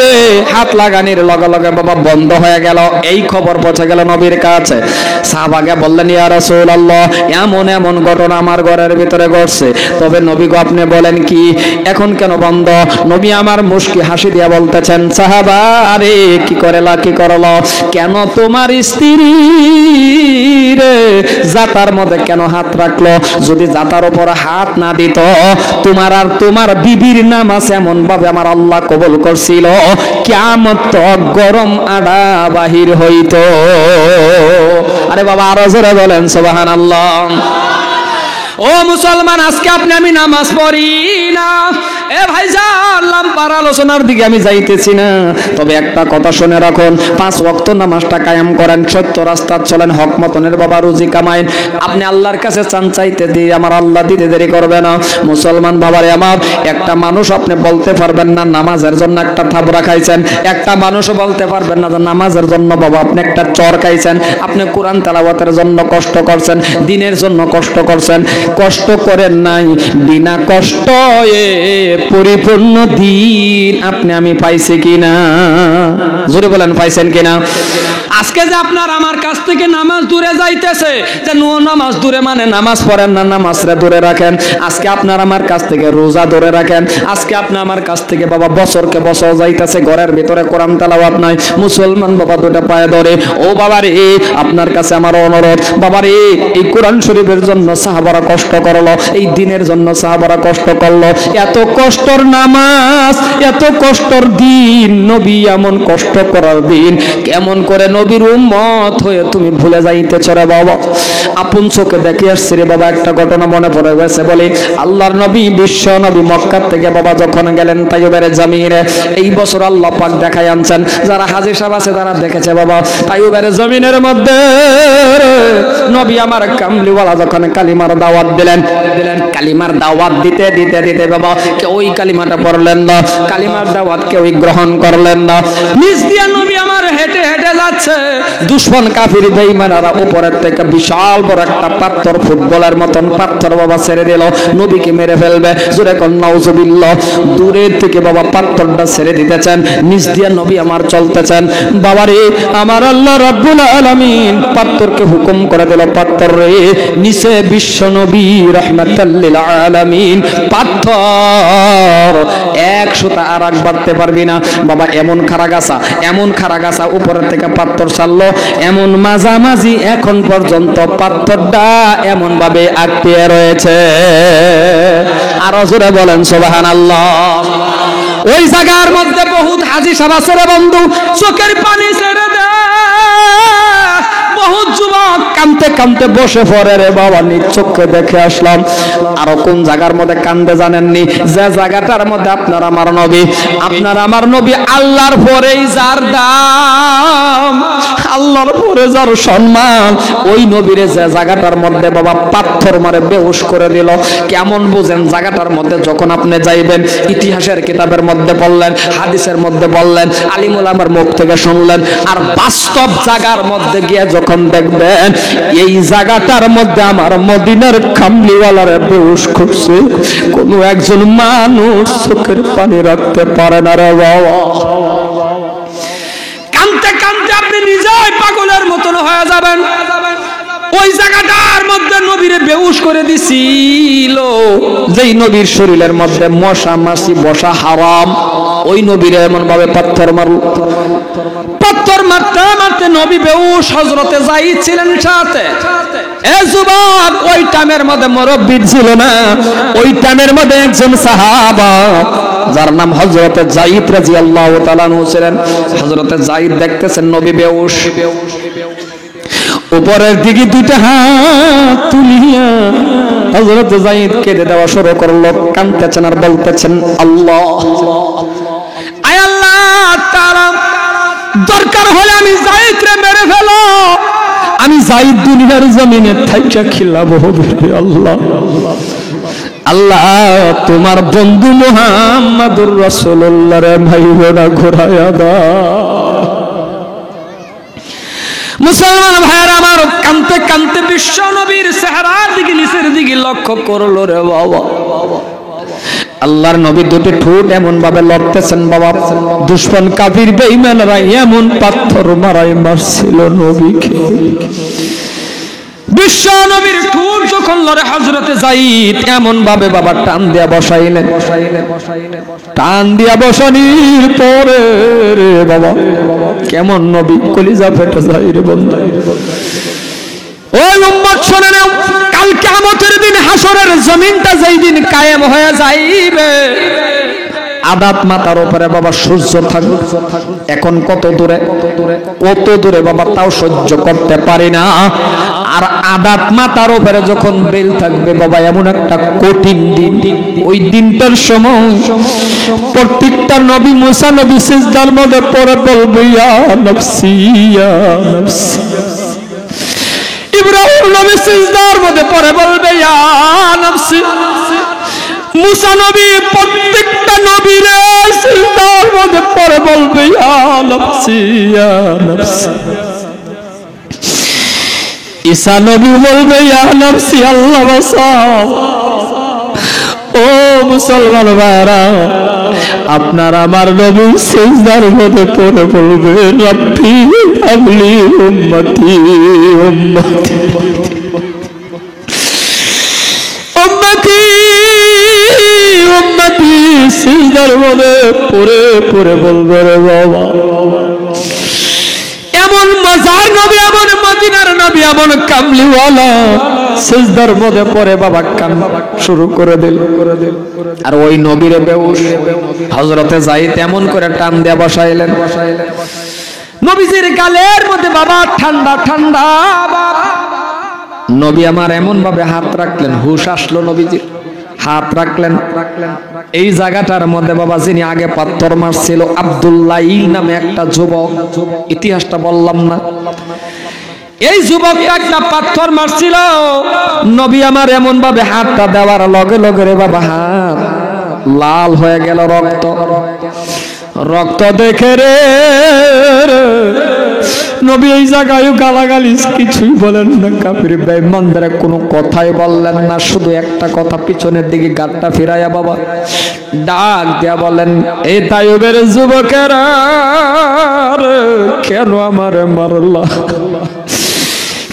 রে, হাত লাগানির লগে লগে বাবা বন্ধ হয়ে গেল। এই খবর পৌঁছে গেল নবীর কাছে। সাহাবাকে বললেন, ইয়া রাসূলুল্লাহ, এমন এমন ঘটনা আমার ঘরের ভিতরে ঘটছে, তবে নবী গো আপনি বলেন কি এখন কেন বন্ধ? নবী আমার মুস্কি হাসি দিয়া বলতেছেন, সাহাবা আরে কি করলো কেন তোমার স্ত্রী রে জাতার মধ্যে কেন হাত রাখলো? যদি জাতার উপর হাত না দিত তোমার আর তোমার বিবির নামাজ এমন ভাবে আমার আল্লাহ কবুল করছিল, কিয়ামত গরম আড়া বাহির হইতো। আরে বাবা আরো জোরে বলেন সুবহানাল্লাহ। ও মুসলমান, আজকে আপনি আমি নামাজ পড়ি না। এ ভাইজান, লাম্পার আলোচনার দিকে আমি যাইতেছি না, তবে একটা কথা শুনে রাখুন, 5 ওয়াক্ত নামাজটা কায়েম করেন, সত্য রাস্তা চলেন, হক মতনের বাবা রুজি কামাইন। আপনি আল্লাহর কাছে চান, চাইতে দিয়ে আমার আল্লাহ দিতে দেরি করবে না। মুসলমান বাবারে আমার, একটা মানুষ আপনি বলতে পারবেন না নামাজের জন্য একটা থাবড়া খাইছেন, একটা মানুষও বলতে পারবেন না যে নামাজের জন্য বাবা আপনি একটা চর খাইছেন। আপনি কোরআন তেলাওয়াতের জন্য কষ্ট করছেন, দিনের জন্য কষ্ট করছেন, কষ্ট করেন নাই, বিনা কষ্ট পরিপূর্ণ দিন আপনি আমি পাইছি কিনা? জোরে বলেন পাইছেন কিনা? আজকে যে আপনার আমার কাছ থেকে নামাজ দূরে যাইতেছে, যে নামাজ দূরে মানে নামাজ পড়েন না, নামাজরে দূরে রাখেন। আজকে আপনার আমার কাছ থেকে রোজা দূরে রাখেন। আজকে আপনি আমার কাছ থেকে বাবা বছরকে বছর যাইতেছে, ঘরের ভিতরে কোরআন তেলাওয়াত নাই। মুসলমান বাবা দুটো পায়ে ধরে, ও বাবা রে আপনার কাছে আমার অনুরোধ, বাবা রে এই কোরআন শরীফের জন্য সাহাবারা কষ্ট করলো, এই দিনের জন্য সাহাবারা কষ্ট করলো। এত কষ্টর নামাজ, এত কষ্টর দিন, নবী এমন কষ্ট করার দিন কেমন করে নবীর উম্মত হয়ে তুমি ভুলে যাইতেছ রে বাবা? আপন চোখে দেখে আসছে রে বাবা, একটা ঘটনা মনে পড়ে গেছে। বলি আল্লাহর নবী, বিশ্ব নবী মক্কা থেকে বাবা যখন গেলেন তাইয়্যিবের জমিনে, এই বছর আল্লাহ পাক দেখায় আনছেন, যারা হাজী সাহেব আছে তারা দেখেছে বাবা, তাইয়্যিবের জমিনের মধ্যে নবী আমার কামলিওয়ালা যখন কালিমার দাওয়াত দিলেন, কালিমার দাওয়াত দিতে দিতে দিতে বাবা কেউই কালিমাটা পড়লেন না, কালিমার দাওয়াত কেউই গ্রহণ করলেন না। নিজ দিয়া নবী আমার হেঁটে হেঁটে যাচ্ছে, দুশমন কাফির বেঈমানরা উপরের থেকে বিশাল বড় একটা পাথর, ফুটবলের মতন পাথর বাবা ছেড়ে দিল, নবীকে মেরে ফেলবে। জোরে কোন নাউজুবিল্লাহ। দূরের থেকে বাবা পাথরটা ছেড়ে দিতেছেন, নিজ দিয়া নবী আমার চলতেছেন। বাবারে আমার আল্লাহ রাব্বুল আলামিন পাথরকে হুকুম করে দিল, পাথর রে নিচে বিশ্ব নবী রাহমাতাল লিল আলামিন, পাথর 100টা আর বাড়তে পারবি না বাবা। এমন খারাগাছা উপরের থেকে পাথর ছাড়লো, এমন মাঝামাঝি এখন পর্যন্ত পাথরটা এমন ভাবে আটকে রয়েছে। আরো জোরে বলেন সুবহানাল্লাহ। ওই জায়গার মধ্যে বহুত হাজী সাহেব আছে রে বন্ধু, চোখের পানি ছেড়ে দেয়। বহুত যুবক কাঁদতে কাঁদতে বসে পড়ে রে বাবা, নিজ চোখে দেখে আসলাম। আরো কোন জায়গার মধ্যে কান্দে জানেননি? যে জায়গাটার মধ্যে আপনার আমার নবী আল্লাহর পরেই যার দাম, আল্লাহর পরে যার সম্মান, ওই নবীরে যে জায়গাটার মধ্যে বাবা পাথর মারে বেহুশ করে দিল। কেমন বুঝেন? জায়গাটার মধ্যে যখন আপনি যাইবেন, ইতিহাসের কিতাবের মধ্যে বললেন, হাদিসের মধ্যে বললেন, আলিম উলামার মুখ থেকে শুনলেন, আর বাস্তব জায়গার মধ্যে গিয়ে যখন দেখবেন এই জায়গাটার মধ্যে আমার মদিনার কামলিওয়ালারে বেহুশ করছে, কোন একজন মানুষ চোখের পানি রাখতে পারে না রে বাবা। কাঁদতে কাঁদতে আপনি নিজেই পাগলের মতন হয়ে যাবেন। ওই জায়গাটার মধ্যে নবীরে বেহুশ করে দিছিল, যেই নবীর শরীরের মধ্যে মশা মাছি বসা হারাম, ওই নবীরে এমন ভাবে পাথর মারতে মারতে নবী বেহুশ। হযরতে যায়েদ ছিলেন সাথে। এ যুবক, ওই টাইমের মধ্যে মুরব্বি ছিল না, ওই টাইমের মধ্যে একজন সাহাবা যার নাম হযরতে যায়েদ রাদিয়াল্লাহু তাআলা আনহু ছিলেন। হযরতে যায়েদ দেখতেছেন নবী বেহুশ। উপরের দিকে দুইটা হাত তুলিয়া হযরত যায়েদ কেঁদে দেওয়া শুরু করলো, কাঁদতেছেন আর বলতেছেন, আল্লাহ, আয় আল্লাহ তাআলা, দরকার হলে আমি যায়েদরে মেরে ফেলো, আমি যায়েদ দুনিয়ার জমিনে থাইকা খিলাবো আল্লাহ। আল্লাহ, তোমার বন্ধু মুহাম্মাদুর রাসূলুল্লাহ রে ভাইরা ঘোরায়া দাও। মুসলমান ভাইরা আমার, কানতে কানতে বিশ্ব নবীর চেহারার দিকে নিচের দিকে লক্ষ্য করলো রে বাবা। আল্লাহর নবী দুটি ঠোঁট এমন ভাবে লড়তেছেন বাবা, দুশমন কাফির বেঈমানরা এমন পাথর মারাই মারছিল নবীকে। বিশ্ব নবীর ঠোঁট যখন লড়ে হযরতে যায়েদ এমন ভাবে বাবা টান দিয়া বসাইলেন, টান দিয়া বসানির পরে রে বাবা কেমন নবী কলিজা ফেটে যায় রে বন্ধু। ওই উম্মত শুনে নাও, কাল কিয়ামতের দিন হাসরের জমিনটা যেই দিন কায়েম হয়ে যাইবে, আদাত মাথার উপরে বাবা সূর্য থাকবে, এখন কত দূরে বাবা তাও সহ্য করতে পারি না। আর আদাত মাথার উপরে যখন বেল থাকবে বাবা, এমন একটা কঠিন দিন, ওই দিনটার সময় প্রত্যেকটা নবী, মুসা নবী সিজদার মধ্যে পড়ে বলবে, ইয়া নফসি ইয়া নফসি। ইব্রাহিম নবী সিজদার মধ্যে পড়ে বলবে, ইয়া নফসি। মুসা নবী প্রত্যেকটা নবীরে সিজদার মধ্যে পড়ে বলবে, ইয়া নফসি ইয়া নফসি। ঈসা নবী বলবে, ইয়া নফসি আল্লাহ বাঁচাও। ও মুসলমান ভাইরা, আপনার আমার নবী সিজদার মধ্যে পড়ে বলবে, রব্বি হাবলি উম্মতি উম্মতি উম্মতি উম্মতি। সিজদার মধ্যে পড়ে পড়ে বলবে রে বাবা। এমন মজার নবী, এমন মদিনার নবী, এমন কামলিওয়ালা সিজদার মধ্যে পড়ে বাবা কান্না শুরু করে দিল। আর ওই নবীরে বেহুশ হযরতে যায়েদ এমন করে টান দিয়া বসাইলেন, নবীজির গালের মধ্যে বাবা ঠান্ডা ঠান্ডা বাবা। নবী আমার এমন ভাবে হাত রাখলেন, হুশ আসলো নবীজির, হাত রাখলেন এই জায়গাটার মধ্যে বাবা, যিনি আগে পাথর মারছিল আব্দুল্লাহ নামে একটা যুবক, ইতিহাসটা বললাম না, এই যুবকটা একটা পাথর মারছিল। নবী আমার এমন ভাবে হাতটা দেওয়ার লগে লগে রে বাবা হাত লাল হয়ে গেল, রক্ত রক্ত দেখে রে নবী এই জায়গায় গালাগালি কিছুই বলেন না, কাফির বেঈমানদের কোনো কথাই বললেন না, শুধু একটা কথা পিছনের দিকে গাটটা ফিরাইয়া বাবা ডাক দিয়া বলেন, এই তাইয়ুবের যুবকেরা কেন আমারে মারলা?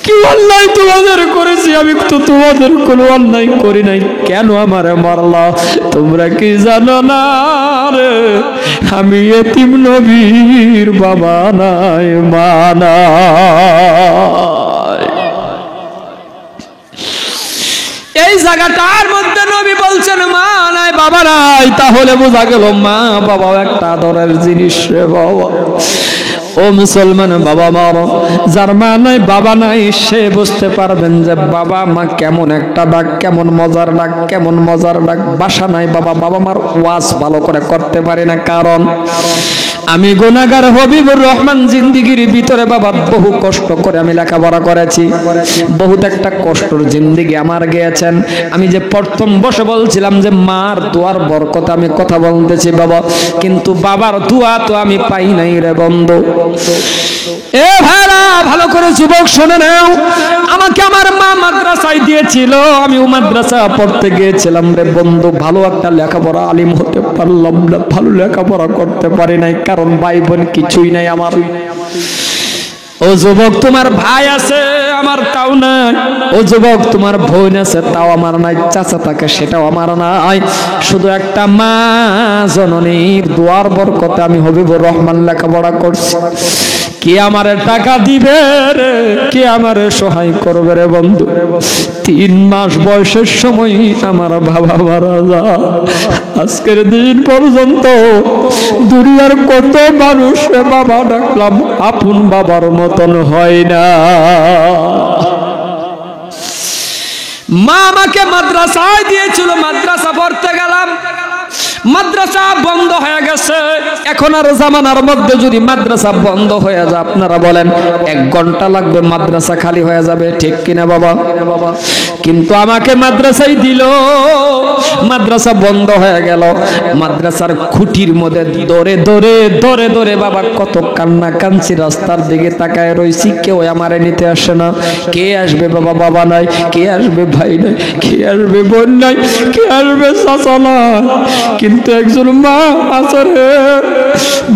কি অন্যায় তোমাদের করেছি? আমি তো তোমাদের কোনো অন্যায় করি নাই, কেন আমারে মারলা? তোমরা কি জানো না রে, আমি এতিম নবীর বাবা নাই মা নাই। এই জায়গাটার মধ্যে নবী বলছেন মা নাই বাবা নাই, তাহলে বোঝা গেল মা বাবাও একটা আদরের জিনিস রে বাবা। ও মুসলমান বাবা মার, যার মা নাই বাবা নাই সে বুঝতে পারবেন যে বাবা মা কেমন একটা ডাক, কেমন মজার ডাক, কেমন মজার ডাক। বাসা নাই বাবা, বাবা মার ওয়াজ ভালো করে করতে পারি না, কারণ আমি গুনাহগার হবিবুর রহমান জিন্দিগির ভিতরে বাবা বহু কষ্ট করে আমি লেখাপড়া করেছি, বহুত একটা কষ্টর জিন্দিগি আমার গিয়েছেন। আমি যে প্রথম বসে বলছিলাম যে মার দোয়ার বরকত আমি কথা বলতেছি বাবা, কিন্তু বাবার দোয়া তো আমি পাই নাই রে বন্ধু। এ ভাইরা ভালো করে যুবক শুনে নাও, আমাকে আমার মা মাদ্রাসায় দিয়েছিল, আমি ও মাদ্রাসা পড়তে গিয়েছিলাম রে বন্ধু, ভালো একটা লেখাপড়া আলিম হতে পারলাম না, ভালো লেখাপড়া করতে পারি নাই, কারণ ভাই বোন কিছুই নাই আমার। ও যুবক তোমার ভাই আছে আমার তাও নাই, ও যুবক তোমার বোন আছে তাও আমার নাই, চাচা থাকে সেটাও আমার নাই, শুধু একটা মা জননীর দোয়ার বরকতে আমি হবিবুর রহমান লেখাপড়া করছি। কে আমারে টাকা দিবে রে, কে আমারে সহায় করবে রে বন্ধু? 3 মাস বয়সের সময় আমার বাবা মারা যায়। আজকের দিন পর্যন্ত দুনিয়ার কত মানুষে বাবা ডাকলাম, আপন বাবার মতন হয় না। মা আমাকে মাদ্রাসায় দিয়েছিল, মাদ্রাসা পড়তে গেলাম, মাদ্রাসা বন্ধ হয়ে গেছে। এখন আর জামানার মধ্যে যদি মাদ্রাসা বন্ধ হয়ে যায়, আপনারা বলেন 1 ঘন্টা লাগবে মাদ্রাসা খালি হয়ে যাবে, ঠিক কিনা বাবা? কিন্তু আমাকে মাদ্রাসায় দিল, মাদ্রাসা বন্ধ হয়ে গেল। মাদ্রাসার খুঁটির মধ্যে ধরে ধরে ধরে ধরে বাবা কত কান্না কাঁদছি, রাস্তার দিকে তাকায় রইছি, কেউ আমারে নিতে আসে না। কে আসবে বাবা? বাবা নাই, কে আসবে? ভাই নাই, কে আসবে? বোন নাই, কে আসবে? চাচা নাই। কিন্তু একজন মা আছে রে,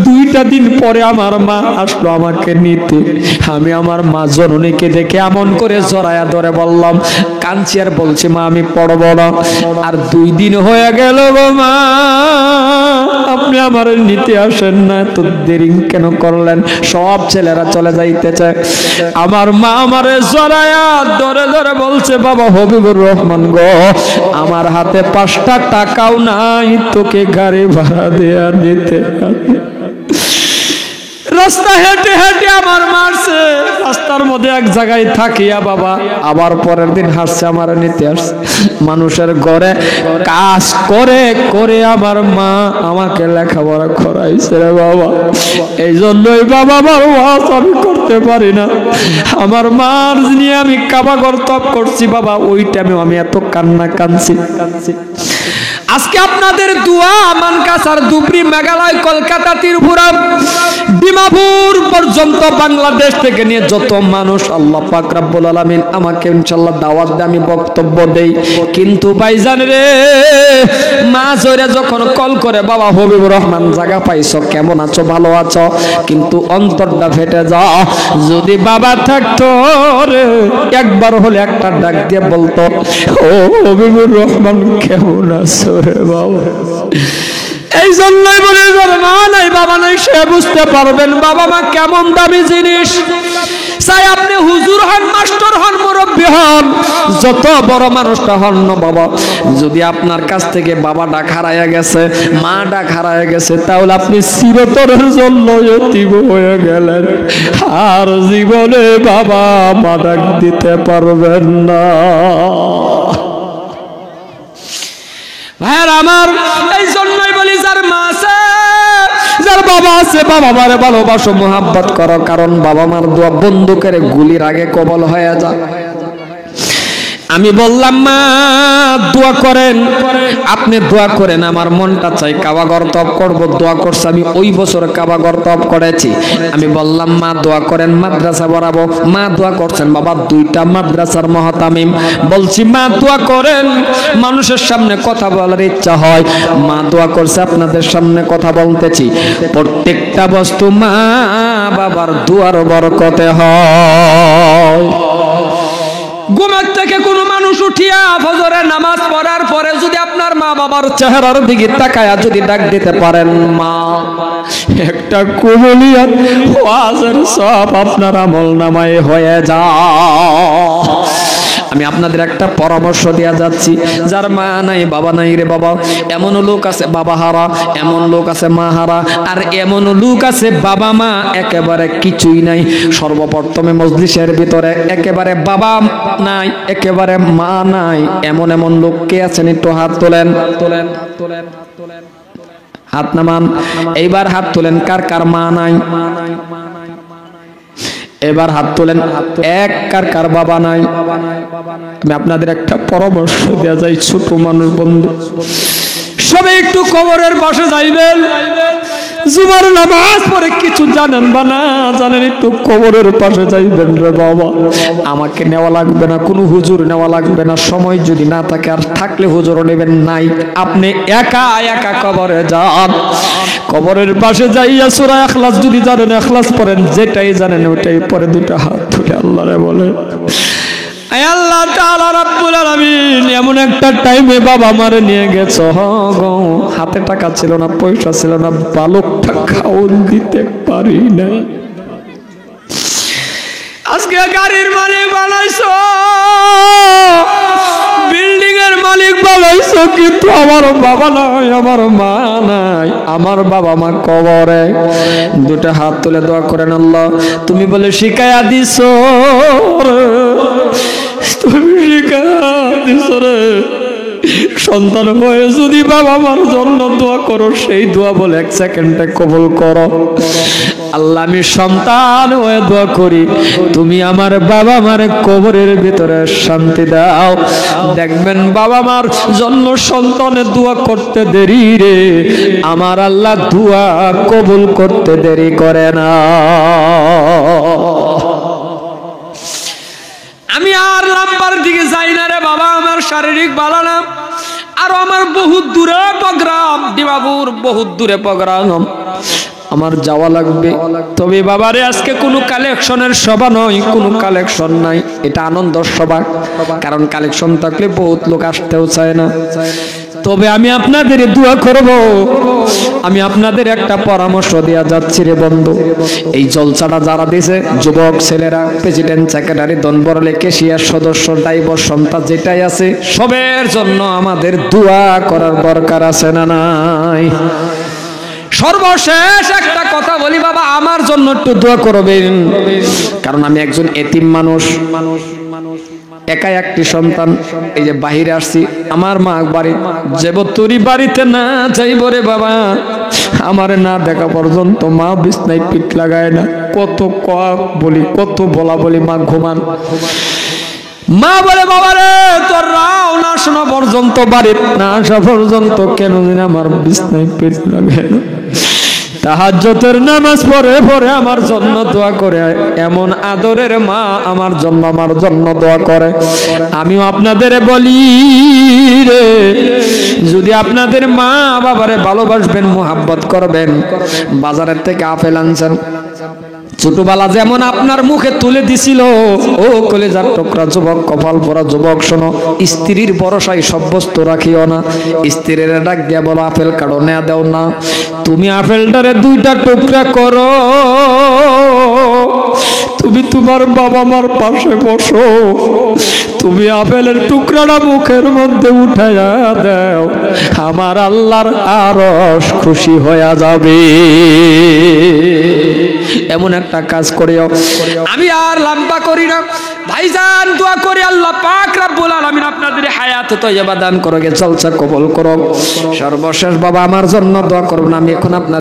2টা দিন পরে আমার মা আসলো আমাকে নিতে। আমি আমার মা জননীকে দেখে এমন করে জড়ায়া ধরে বললাম, কাঁদছি আর বলছি, মা আমি পড়ব না। আর 2 দিন হয়ে গেল গো মা, আপনি আমার নিতে আসেন না, তো দেরি কেন করলেন? সব ছেলেরা চলে যাইতেছে। আমার মা আমারে জড়ায়া ধরে ধরে বলছে, বাবা হবিবুর রহমান গো, আমার হাতে 5টা টাকাও নাই তোকে গাড়ি ভাড়া দেয়া নিতে। রাস্তা হেঁটে হেঁটে আমার মারছে, রাস্তার মধ্যে এক জায়গায় থাকিয়া বাবা আবার পরের দিন হাসছে, আমার নিতে আসছে। মানুষের ঘরে কাজ করে করে আমার মা আমাকে লেখাপড়া করাইছে রে বাবা। এই জন্যই বাবা আমার ওয়াজ আমি করতে পারি না। আমার মার নিয়ে আমি কাবা গর্তব করছি বাবা, ওই টাইমে আমি এত কান্না কাঁদছি। আজকে আপনাদের দোয়া মানকাসার, ধুবড়ী, মেঘালয়, কলকাতা, ত্রিপুরা, ডিমাপুর পর্যন্ত বাংলাদেশ থেকে নিয়ে যত মানুষ আল্লাহ পাক রব্বুল আলামিন আমাকে ইনশাআল্লাহ দাওয়াত দিয়ে আমি বক্তব্য দেই। কিন্তু ভাইজান রে, মা জোরে যখন কল করে, বাবা হবিবুর রহমান জায়গা পাইছো, কেমন আছো, ভালো আছো, কিন্তু অন্তরটা ফেটে যাও। যদি বাবা থাকতো রে, একবার হলে একটা ডাক দিয়ে বলতো, ও হবিবুর রহমান কেমন আছো রে বাবা। এই জন্যই বলে, মা নাই বাবা নাই, সে বুঝতে পারবেন বাবা মা কেমন দামি জিনিস। চাই আপনি হুজুর হন, মাস্টার হন, মুরব্বী হন, যত বড় মানুষটা হন না বাবা, যদি আপনার কাছ থেকে বাবা ডাক হারাইয়া গেছে, মা ডাক হারাইয়া গেছে, তাহলে আপনি চিরতরের জন্য এতিম হয়ে গেলেন, আর জীবনে বাবা মা ডাক দিতে পারবেন না। ভাইয়ার আমার, এই জন্যই বলি, যার মা আছে, যার বাবা আছে, বাবা মারে ভালোবাসো, মোহাব্বত করো, কারণ বাবা মার দোয়া বন্দুকের গুলির আগে কবল হয়ে যায়। আমি বললাম, মা দোয়া করেন, আপনি দোয়া করেন, আমার মনটা চাই কাবা গর্তব করব। দোয়া করছে, আমি ওই বছর কাবা গর্তব করেছি। আমি বললাম, মা দোয়া করেন, মাদ্রাসা বাড়াবো। মা দোয়া করছেন, বাবা 2টা মাদ্রাসার মহতামিম। বলছি, মা দোয়া করেন, মানুষের সামনে কথা বলার ইচ্ছা হয়। মা দোয়া করছে, আপনাদের সামনে কথা বলতেছি। প্রত্যেকটা বস্তু মা বাবার দোয়ার বরকতে হয়। ঘুমের থেকে কোনো মানুষ উঠিয়া ফজরের নামাজ পড়ার পরে যদি আপনার মা বাবার চেহারার দিকে তাকায়া যদি ডাক দিতে পারেন, মা, একটা কবুলিয়াত ওয়াজের সব আপনার আমলনামায় হয়ে যায়। আমি আপনাদের একটা পরামর্শ দেয়া যাচ্ছি, যার মা নাই বাবা নাই রে বাবা, এমন লোক আছে বাবা হারা, এমন লোক আছে মা হারা, আর এমন লোক আছে বাবা মা একেবারে কিছুই নাই। সর্বপ্রথমে মজলিসের ভিতরে একেবারে বাবা নাই, একেবারে মা নাই, এমন এমন লোক কে আছেন? একটু হাত তোলেন, তোলেন, তোলেন, তোলেন, হাত নামান। এইবার হাত তোলেন, কার কার মা নাই? এবার হাত তোলেন, এক কার কার বাবা নাই? আমি আপনাদের একটা পরামর্শ দেওয়া যায়, ছোট মানুষ বন্ধু, সবাই একটু কবরের পাশে যাইবেন। জুমার নামাজ পড়ে কিছু জানেন বা না জানেন, একটু কবরের পাশে যাইবেন রে বাবা। আমাকে নেওয়া লাগবে না, কোনো হুজুর নেওয়া লাগবে না, সময় যদি না থাকে, আর থাকলে হুজুরও নেবেন নাই, আপনি একা একা কবরে যান। কবরের পাশে যাইয়া সূরা ইখলাস যদি জানেন, ইখলাস পড়েন, যেটাই জানেন ওটাই পরে 2টা হাত তুলে আল্লাহরে বলে, আল্লাহ তাআলা রাব্বুল আলামিন এমন একটা টাইমে বাবা মারে নিয়ে গেছো, গো হাতে টাকা ছিল না, পয়সা ছিল না, বালকটা খাওন দিতে পারি না, আজকে গাড়ির মালিক বানাইছো, বিল্ডিং এর মালিক বানাইছো, কিন্তু আমার বাবা নাই, আমার মা নাই, আমার বাবা মা কবরে। দুটো হাত তুলে দোয়া করেন, আল্লাহ তুমি বলে শিখায়া দিছো, তুমি শিখায়া দিছো রে, সন্তান হয়ে যদি বাবা মার জন্য দোয়া করো, সেই দোয়া বলে 1 সেকেন্ডে কবুল করো। আল্লাহ আমি সন্তান হয়ে দোয়া করি, তুমি আমার বাবা মার কবরের ভিতরে শান্তি দাও। দেখবেন বাবা মার জন্য সন্তানের দোয়া করতে দেরি রে, আমার আল্লাহ দোয়া কবুল করতে দেরি করে না। আমি আর লাম্বার দিকে যাই না রে বাবা, আমার শারীরিক ভালো না, আর আমার বহুত দূরে প্রোগ্রাম, ডিমাপুর বহুত দূরে প্রোগ্রাম, আমার যাওয়া লাগবে। তবে বাবারে আজকে কোনো কালেকশনের সভা নয়, কোনো কালেকশন নাই, এটা আনন্দের সভা, কারণ কালেকশন থাকলে বহুত লোক আসতেও চায় না। তবে আমি আপনাদের দোয়া করব, আমি আপনাদের একটা পরামর্শ দেয়া যাচ্ছি রে বন্ধু। এই জলসাটা যারা দিয়েছে, যুবক ছেলেরা, প্রেসিডেন্ট, সেক্রেটারি, দনবরলে, কেশিয়ার সদস্য, ড্রাইভার, সন্তান যেটাই আছে, সবের জন্য আমাদের দোয়া করার দরকার আছে না নাই? সর্বশেষ একটা কথা বলি বাবা, আমার জন্য একটু দোয়া করবেন, কারণ আমি একজন এতিম মানুষ, একাই একটি সন্তান। এই যে বাহিরে আসছি, আমার মা বাড়ি যে তোরই বাড়িতে না যাইব রে বাবা, আমার না দেখা পর্যন্ত মা বিছনায় পিঠ লাগায় না। কত বলি, কত বলা বলি, মা ঘুমান, মা বলে বাবা রে তোর রাও না শোনা পর্যন্ত, বাড়ির না আসা পর্যন্ত কেন দিন আমার বিছনায় পিঠ লাগায় না। তাহাজ্জুদের নামাজ পড়ে পড়ে আমার জন্য দোয়া করে, এমন আদরের মা আমার জন্য দোয়া করে। আমিও আপনাদের বলি রে, যদি আপনাদের মা বাবারে ভালোবাসবেন, মোহাব্বত করবেন, বাজারের থেকে আপেল আনছেন, ছোটবেলা যেমন আপনার মুখে তুলে দিছিল, ও কলেজার টুকরা যুবক, কপাল পরা যুবক, শোনো, স্ত্রীর ভরসায় সাব্যস্ত রাখিও না। স্ত্রীর ডাক দিয়া বলো আপেল কাটো, না দেও না, তুমি আপেলটারে 2টা টুকরা করো, তুমি তোমার বাবা মার পাশে বসো, তুমি আপেলের টুকরাটা মুখের মধ্যে উঠাইয়া দাও, আমার আল্লাহর আরশ খুশি হয়ে যাবে। এমন একটা কাজ করিও। আমি আর লম্বা করি না ভাইজান, দোয়া করি আল্লাহ পাক রব্বুল আলামিন আপনাদের হায়াত তয়্যিবা দান করো, জলসা কবুল করো। সর্বশেষ বাবা আমার জন্য দোয়া করবেন। আমি এখন আপনার